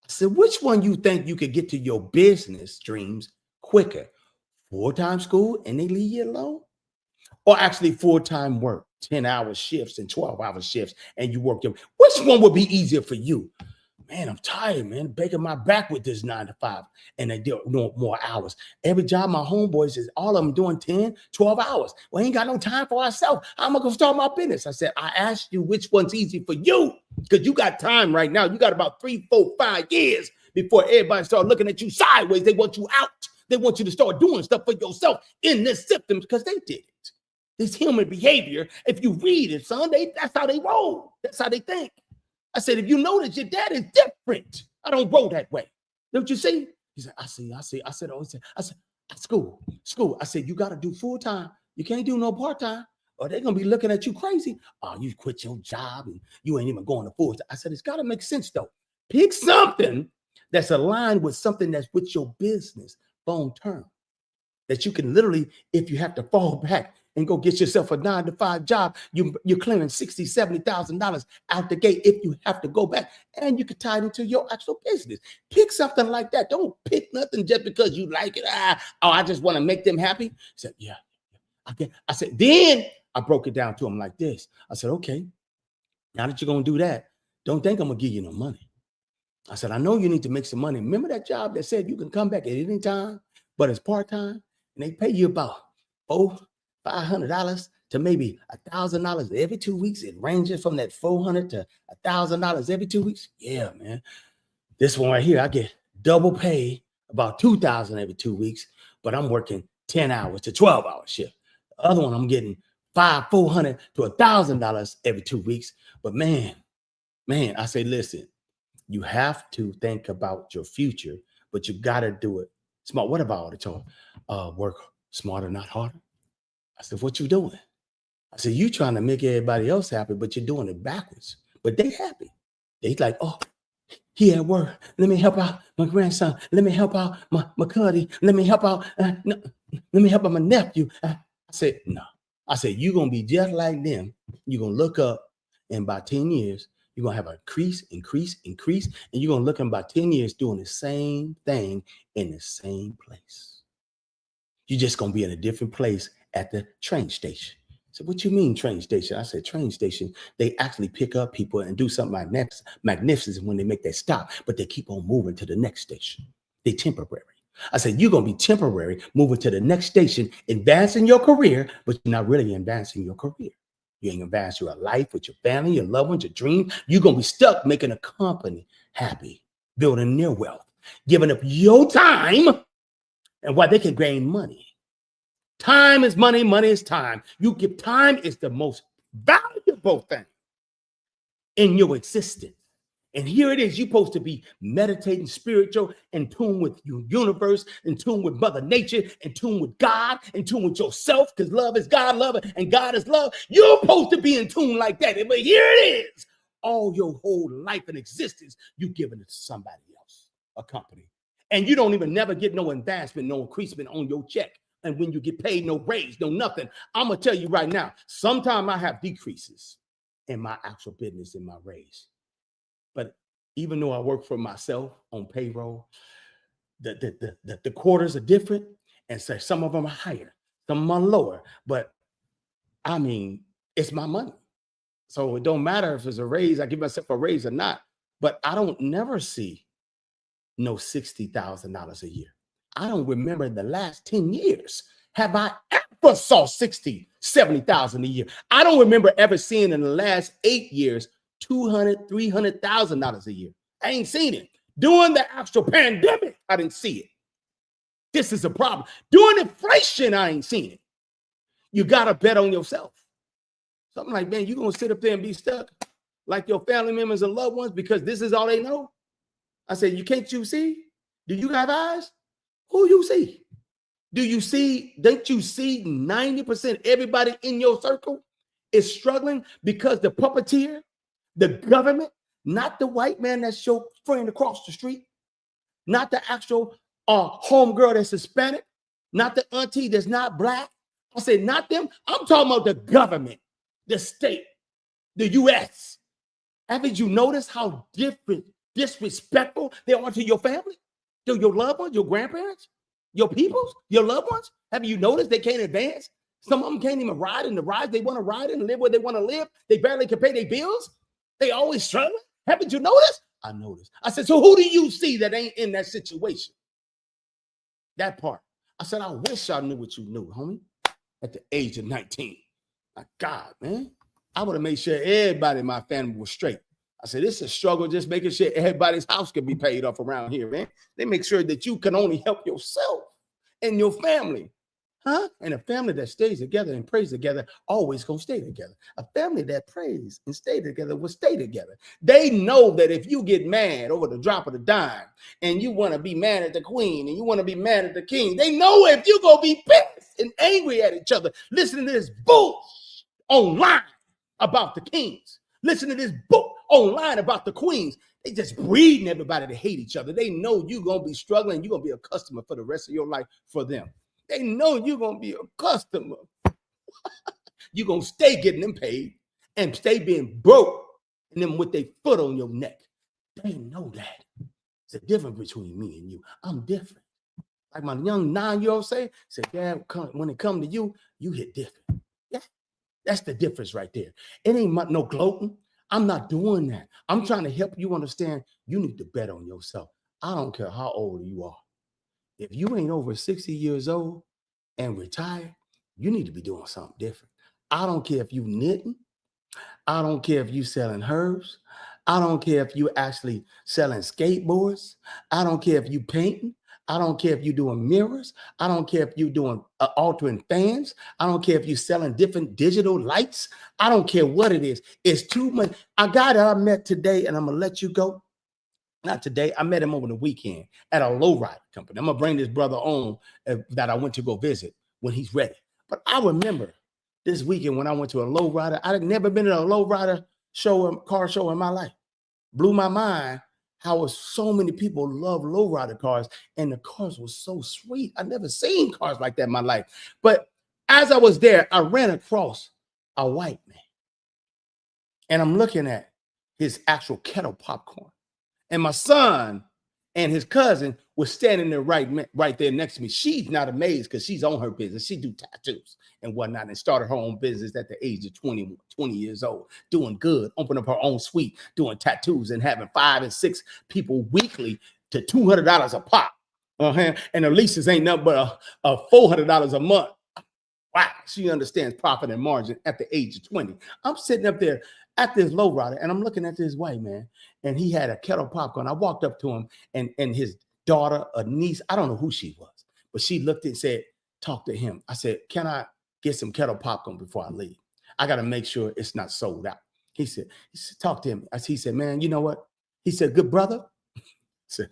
I said, which one you think you could get to your business dreams quicker? Full-time school and they leave you alone? Or actually full-time work, 10-hour shifts and 12-hour shifts, and you work them? Which one would be easier for you? Man, I'm tired, man. Breaking my back with this 9 to 5. And they do more hours. Every job, my homeboys is all of them doing 10, 12 hours. Well, ain't got no time for ourselves. How am I going to start my business? I said, I asked you which one's easy for you, because you got time right now. You got about 3, 4, 5 years before everybody start looking at you sideways. They want you out. They want you to start doing stuff for yourself in this symptoms because they did it. This human behavior, if you read it, son, that's how they roll. That's how they think. I said, if you notice, your dad is different. I don't roll that way. Don't you see? He said, I see. I said, oh, I said, school. I said, you got to do full time. You can't do no part time, or they're going to be looking at you crazy. Oh, you quit your job and you ain't even going to full time. I said, it's got to make sense, though. Pick something that's aligned with something that's with your business long term, that you can literally, if you have to fall back and go get yourself a 9 to 5 job, you're clearing $60,000, $70,000 out the gate if you have to go back, and you can tie it into your actual business. Pick something like that. Don't pick nothing just because you like it. I just want to make them happy. He said, yeah. I said, then I broke it down to him like this. I said, okay, now that you're going to do that, don't think I'm going to give you no money. I said, I know you need to make some money. Remember that job that said you can come back at any time, but it's part-time, and they pay you about $500 to maybe $1,000 every 2 weeks. It ranges from that $400 to $1,000 every 2 weeks. Yeah, man. This one right here, I get double pay, about $2,000 every 2 weeks, but I'm working 10 hours to 12-hour shift. The other one, I'm getting $400 to $1,000 every 2 weeks. But man, I say, listen, you have to think about your future, but you got to do it smart. What about all the talk? Work smarter, not harder. I said, what you doing? I said, you trying to make everybody else happy, but you're doing it backwards. But they happy. They like, oh, he at work. Let me help out my grandson. Let me help out my cuddy. Let me help out. No, let me help out my nephew. I said, no. I said, you're going to be just like them. You're going to look up in about 10 years. You're going to have an increase. And you're going to look in about 10 years doing the same thing in the same place. You're just going to be in a different place at the train station. So what you mean train station? I said, train station, they actually pick up people and do something magnificent when they make that stop, but they keep on moving to the next station. They temporary. I said, you're going to be temporary, moving to the next station, advancing your career, but you're not really advancing your career. You ain't advancing your life with your family, your loved ones, your dreams. You're going to be stuck making a company happy, building their wealth, giving up your time, and why they can gain money. Time is money, money is time. You give time is the most valuable thing in your existence. And here it is, you're supposed to be meditating spiritual, in tune with your universe, in tune with Mother Nature, in tune with God, in tune with yourself, because love is God, love, and God is love. You're supposed to be in tune like that. But here it is, all your whole life and existence, you're giving it to somebody else, a company. And you don't even never get no advancement, no increasement on your check. And when you get paid, no raise, no nothing. I'm going to tell you right now, sometimes I have decreases in my actual business, in my raise. But even though I work for myself on payroll, the quarters are different. And so some of them are higher, some of them are lower. But I mean, it's my money. So it don't matter if it's a raise, I give myself a raise or not. But I don't never see no $60,000 a year. I don't remember in the last 10 years have I ever saw 60, 70,000 a year. I don't remember ever seeing in the last 8 years $200,000, $300,000 a year. I ain't seen it. During the actual pandemic, I didn't see it. This is a problem. During inflation, I ain't seen it. You gotta bet on yourself. Something like, man, you gonna sit up there and be stuck like your family members and loved ones because this is all they know? I said, can't you see? Do you have eyes? Who you see? Do you see? Don't you see 90% everybody in your circle is struggling because the puppeteer, the government, not the white man that's your friend across the street, not the actual homegirl that's Hispanic, not the auntie that's not black. I said, not them. I'm talking about the government, the state, the U.S. Haven't you noticed how disrespectful they are to your family, to your loved ones, your grandparents, your peoples, your loved ones? Have you noticed they can't advance? Some of them can't even ride in the rides they want to ride in and live where they want to live. They barely can pay their bills. They always struggling. Haven't you noticed? I noticed. I said, so who do you see that ain't in that situation? That part. I said, I wish I knew what you knew, homie, at the age of 19. My God, man. I would have made sure everybody in my family was straight. I said, it's a struggle just making sure everybody's house can be paid off around here, man. They make sure that you can only help yourself and your family. Huh? And a family that stays together and prays together always gonna stay together. A family that prays and stay together will stay together. They know that if you get mad over the drop of the dime and you want to be mad at the queen and you want to be mad at the king, they know if you're gonna be pissed and angry at each other, listening to this bull online about the kings, listen to this book online about the queens. They just breeding everybody to hate each other. They know you're gonna be struggling. You're gonna be a customer for the rest of your life for them. They know you're going to be a customer. You're going to stay getting them paid and stay being broke and then with their foot on your neck. They know that. It's a difference between me and you. I'm different. Like my young 9-year-old said, Dad, when it comes to you, you hit different. Yeah, that's the difference right there. It ain't no gloating. I'm not doing that. I'm trying to help you understand you need to bet on yourself. I don't care how old you are. If you ain't over 60 years old and retired, you need to be doing something different. I don't care if you knitting. I don't care if you selling herbs. I don't care if you actually selling skateboards. I don't care if you painting. I don't care if you doing mirrors. I don't care if you doing altering fans. I don't care if you selling different digital lights. I don't care what it is. It's too much. A guy that I met today, and I'm going to let you go. Not today. I met him over the weekend at a lowrider company. I'm going to bring this brother on that I went to go visit when he's ready. But I remember this weekend when I went to a lowrider. I had never been to a lowrider show, car show in my life. Blew my mind how so many people love lowrider cars, and the cars were so sweet. I never seen cars like that in my life. But as I was there, I ran across a white man, and I'm looking at his actual kettle popcorn. And my son and his cousin was standing there right there next to me. She's not amazed because she's on her business. She do tattoos and whatnot and started her own business at the age of 20 years old, doing good, opened up her own suite, doing tattoos and having 5 and 6 people weekly to $200 a pop. And the leases ain't nothing but a $400 a month. Wow, she understands profit and margin at the age of 20. I'm sitting up there at this lowrider, and I'm looking at this white man, and he had a kettle popcorn. I walked up to him, and his daughter, a niece, I don't know who she was, but she looked and said, talk to him. I said, can I get some kettle popcorn before I leave? I got to make sure it's not sold out. He said, talk to him. He said, man, you know what? He said, good brother. I said,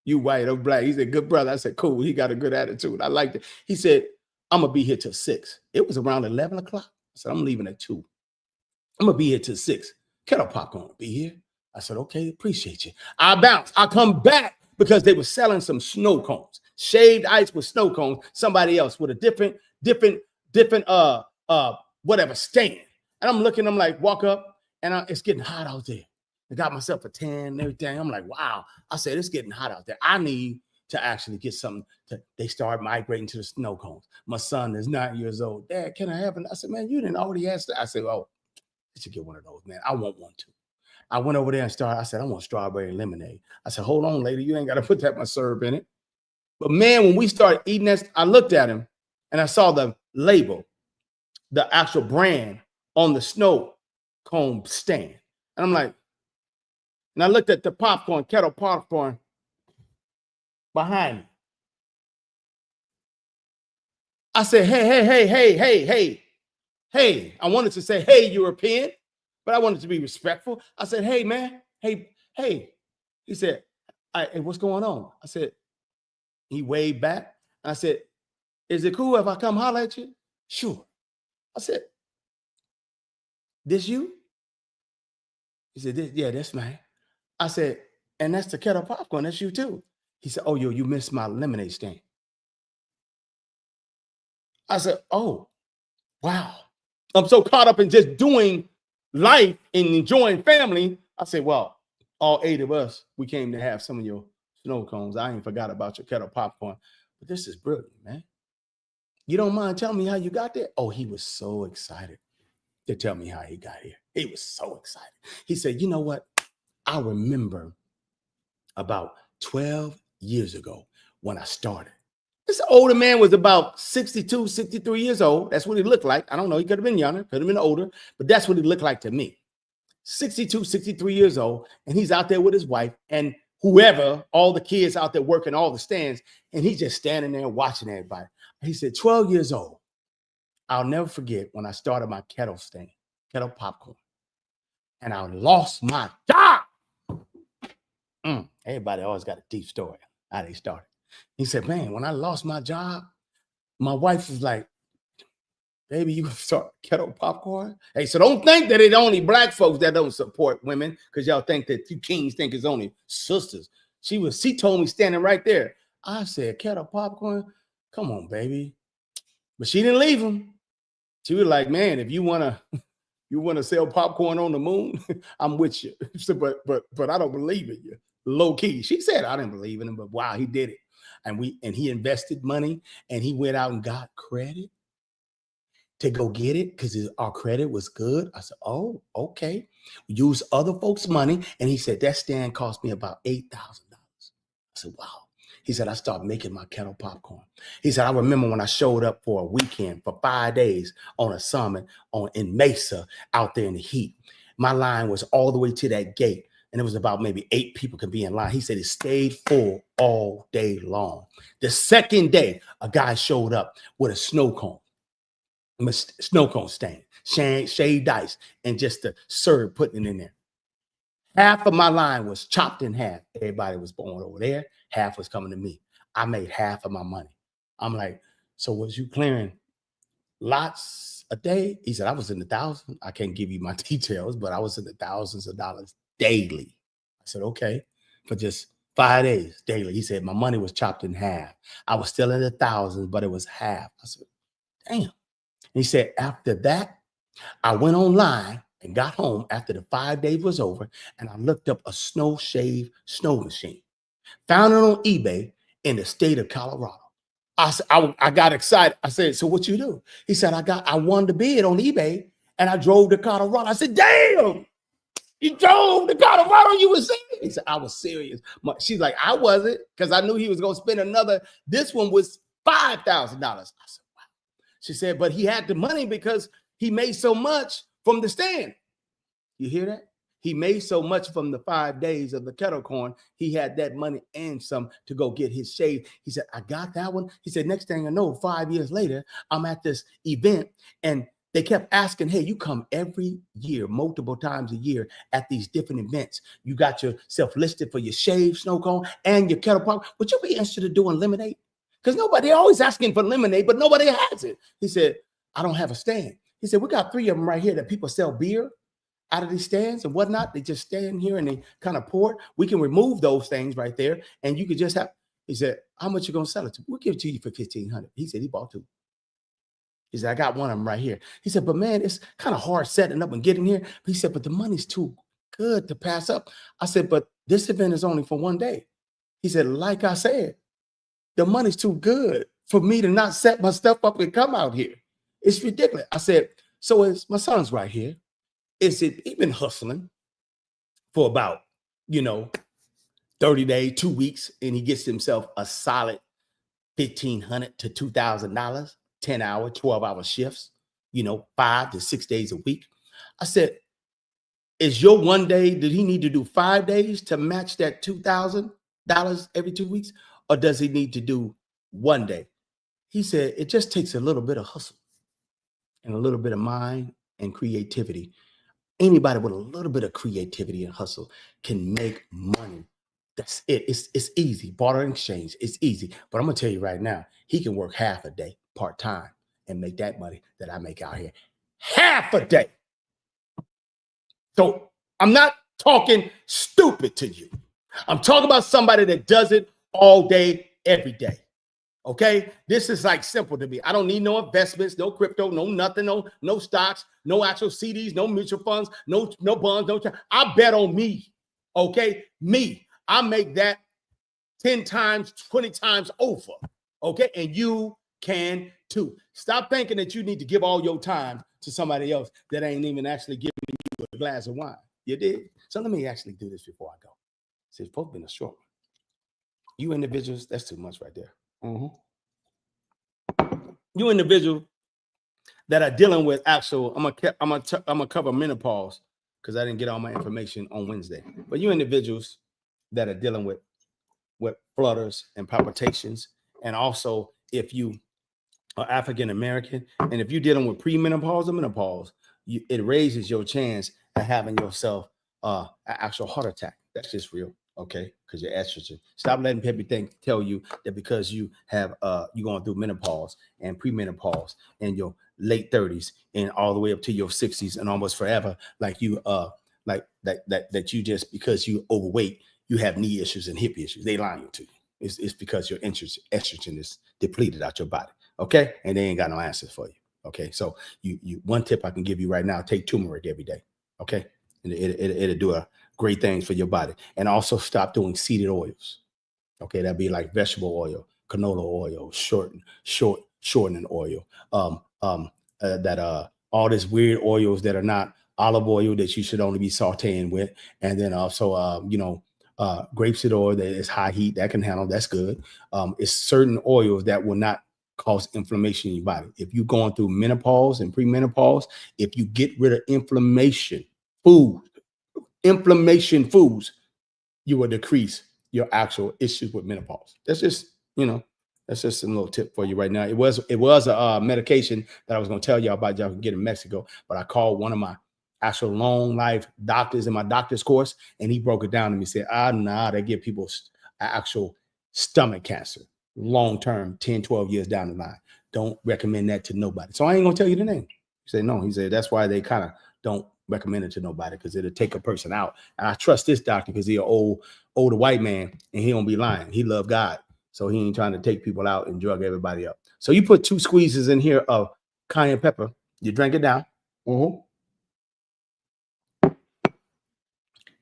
you white or black? He said, good brother. I said, cool. He got a good attitude. I liked it. He said, I'm going to be here till 6. It was around 11 o'clock. I said, I'm leaving at 2. I'm going to be here till 6. Kettle popcorn will be here. I said, okay, appreciate you. I bounce. I come back because they were selling some snow cones, shaved ice with snow cones, somebody else with a different, whatever stand. And I'm looking, I'm like, walk up, and it's getting hot out there. I got myself a tan and everything. I'm like, wow. I said, it's getting hot out there. I need to actually get something. They start migrating to the snow cones. My son is 9 years old. Dad, can I have it? I said, man, you didn't already ask that. I said, oh, I should get one of those, man. I want one too. I went over there and started. I said, I want strawberry lemonade. I said, hold on, lady. You ain't got to put that much syrup in it. But man, when we started eating that, I looked at him and I saw the label, the actual brand on the snow cone stand. And I'm like, and I looked at the popcorn, kettle popcorn behind me. I said, hey. I wanted to say, hey, European, but I wanted to be respectful. I said, hey, man, hey. He said, hey, what's going on? I said, he waved back. I said, is it cool if I come holler at you? Sure. I said, this you? He said, yeah, that's mine. I said, and that's the kettle popcorn. That's you too. He said, oh, you missed my lemonade stand. I said, oh, wow. I'm so caught up in just doing life and enjoying family. I said, well, all 8 of us, we came to have some of your snow cones. I ain't forgot about your kettle popcorn. But this is brilliant, man. You don't mind telling me how you got there? Oh, he was so excited to tell me how he got here. He was so excited. He said, you know what? I remember about 12 years ago when I started. This older man was about 62, 63 years old. That's what he looked like. I don't know. He could have been younger, could have been older, but that's what he looked like to me. 62, 63 years old, and he's out there with his wife and whoever, all the kids out there working all the stands, and he's just standing there watching everybody. He said, 12 years old. I'll never forget when I started my kettle popcorn, and I lost my job. Everybody always got a deep story how they started. He said, man, when I lost my job, my wife was like, baby, you gonna start kettle popcorn? Hey, so don't think that it's only black folks that don't support women, because y'all think that you kings think it's only sisters. She told me standing right there. I said, kettle popcorn? Come on, baby. But she didn't leave him. She was like, man, if you wanna sell popcorn on the moon, I'm with you. but I don't believe in you. Low key. She said I didn't believe in him, but wow, he did it. And he invested money, and he went out and got credit to go get it because our credit was good. I said, oh, okay. We use other folks' money. And he said, that stand cost me about $8,000. I said, wow. He said, I started making my kettle popcorn. He said, I remember when I showed up for a weekend for 5 days on a summit in Mesa out there in the heat. My line was all the way to that gate. And it was about maybe 8 people could be in line. He said it stayed full all day long. The second day, a guy showed up with a snow cone stand, shaved ice, and just the syrup putting it in there. Half of my line was chopped in half. Everybody was going over there. Half was coming to me. I made half of my money. I'm like, so was you clearing lots a day? He said, I was in the thousands. I can't give you my details, but I was in the thousands of dollars daily. I said, okay, for just 5 days daily. He said, my money was chopped in half. I was still in the thousands, but it was half. I said, damn. He said, after that, I went online and got home after the 5 days was over, and I looked up a snow shave snow machine. Found it on eBay in the state of Colorado. I got excited. I said, so what you do? He said, I won the bid on eBay and I drove to Colorado. I said, damn, you drove to Colorado, you were serious? He said, I was serious. She's like, I wasn't, because I knew he was going to spend another. This one was $5,000. I said, wow. She said, but he had the money because he made so much from the stand. You hear that? He made so much from the 5 days of the kettle corn. He had that money and some to go get his shave. He said, I got that one. He said, next thing I know, 5 years later, I'm at this event and they kept asking, hey, you come every year, multiple times a year at these different events. You got yourself listed for your shave, snow cone, and your kettle pop. Would you be interested in doing lemonade? Because nobody always asking for lemonade, but nobody has it. He said, I don't have a stand. He said, we got 3 of them right here that people sell beer out of these stands and whatnot. They just stand here and they kind of pour it. We can remove those things right there and you could just have. He said, how much you gonna sell it to? We'll give it to you for $1,500. He said he bought 2. He said, I got one of them right here. He said, but man, it's kind of hard setting up and getting here. He said, but the money's too good to pass up. I said, but this event is only for 1 day. He said, like I said, the money's too good for me to not set my stuff up and come out here. It's ridiculous. I said, so it's my son's right here. Is it he been hustling for about, 30 days, 2 weeks, and he gets himself a solid $1,500 to $2,000, 10-hour, 12-hour shifts, 5 to 6 days a week. I said, is your 1 day, did he need to do 5 days to match that $2,000 every 2 weeks? Or does he need to do 1 day? He said, it just takes a little bit of hustle and a little bit of mind and creativity. Anybody with a little bit of creativity and hustle can make money. That's it. It's easy. Barter and exchange. It's easy. But I'm going to tell you right now, he can work half a day part-time and make that money that I make out here. Half a day. So I'm not talking stupid to you. I'm talking about somebody that does it all day, every day. Okay, this is like simple to me. I don't need no investments, no crypto, no nothing, no stocks, no actual CDs, no mutual funds, no bonds, no. I bet on me. Okay, me. I make that 10 times, 20 times over. Okay, and you can too. Stop thinking that you need to give all your time to somebody else that ain't even actually giving you a glass of wine. You did. So let me actually do this before I go. See, it's supposed to be a short one. You individuals, that's too much right there. You individuals that are dealing with actual, I'm gonna cover menopause because I didn't get all my information on Wednesday. But you individuals that are dealing with flutters and palpitations, and also if you are African American, and if you're dealing with premenopause or menopause, it raises your chance of having yourself an actual heart attack. That's just real. Okay, because you're estrogen. Stop letting everything tell you that because you have you're going through menopause and premenopause in your late 30s and all the way up to your 60s and almost forever, like you like that you just because you overweight, you have knee issues and hip issues. They lying to you. It's because your estrogen is depleted out your body. Okay, and they ain't got no answers for you. Okay, so you one tip I can give you right now: take turmeric every day. Okay, and it'll do a great things for your body. And also stop doing seeded oils. Okay, that'd be like vegetable oil, canola oil, shortening oil. All these weird oils that are not olive oil that you should only be sauteing with. And then also grapeseed oil that is high heat that can handle. That's good. It's certain oils that will not cause inflammation in your body. If you're going through menopause and premenopause, if you get rid of inflammation foods, you will decrease your actual issues with menopause. That's just, that's just a little tip for you right now. It was a medication that I was going to tell y'all about y'all can get in Mexico, but I called one of my actual long life doctors in my doctor's course, and he broke it down to me, said, they give people actual stomach cancer, long-term, 10, 12 years down the line. don't recommend that to nobody. So I ain't gonna tell you the name. He said, no. He said, that's why they kind of don't recommend it to nobody, because it'll take a person out. And I trust this doctor because he's an older white man and he don't be lying. He love God. So he ain't trying to take people out and drug everybody up. So you put 2 squeezes in here of cayenne pepper. You drink it down. And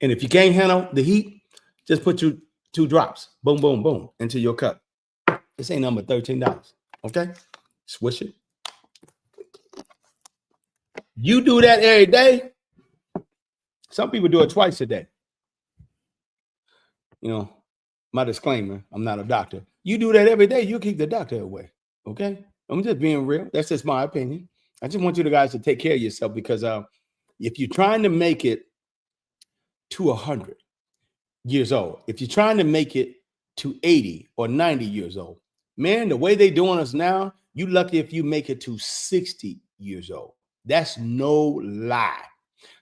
if you can't handle the heat, just put 2 drops, boom, boom, boom, into your cup. This ain't number $13. Okay? Swish it. You do that every day. Some people do it twice a day. You know, my disclaimer, I'm not a doctor. You do that every day, you keep the doctor away. Okay? I'm just being real. That's just my opinion. I just want you guys to take care of yourself, because if you're trying to make it to 100 years old, if you're trying to make it to 80 or 90 years old, man, the way they doing us now, you lucky if you make it to 60 years old. That's no lie.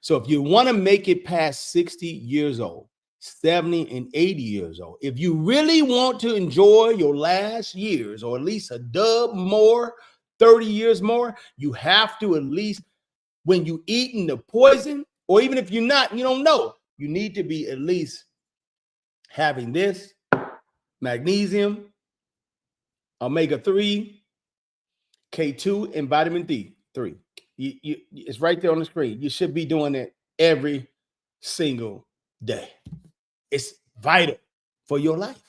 So if you want to make it past 60 years old, 70 and 80 years old, if you really want to enjoy your last years, or at least a dub more, 30 years more, you have to, at least when you eating the poison, or even if you're not, you don't know, you need to be at least having this magnesium, omega-3, K2, and vitamin D3. It's right there on the screen. You should be doing it every single day. It's vital for your life.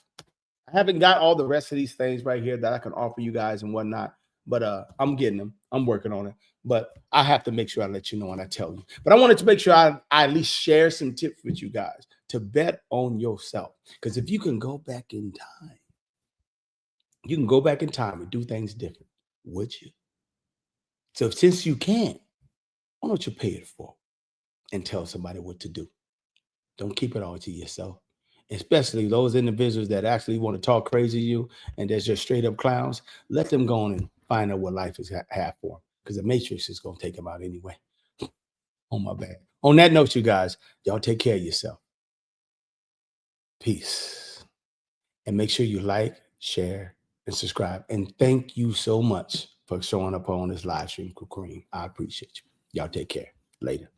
I haven't got all the rest of these things right here that I can offer you guys and whatnot, but I'm getting them. I'm working on it. But I have to make sure I let you know and I tell you. But I wanted to make sure I at least share some tips with you guys to bet on yourself. Because if you can go back in time, you can go back in time and do things different, would you? So since you can, why don't you pay it forward and tell somebody what to do? Don't keep it all to yourself. Especially those individuals that actually want to talk crazy to you and they're just straight up clowns. Let them go on and find out what life is have for them, because the Matrix is going to take them out anyway. Oh, my bad. On that note, you guys, y'all take care of yourself. Peace. And make sure you like, share, and subscribe. And thank you so much for showing up on this live stream, Kareem. I appreciate you. Y'all take care. Later.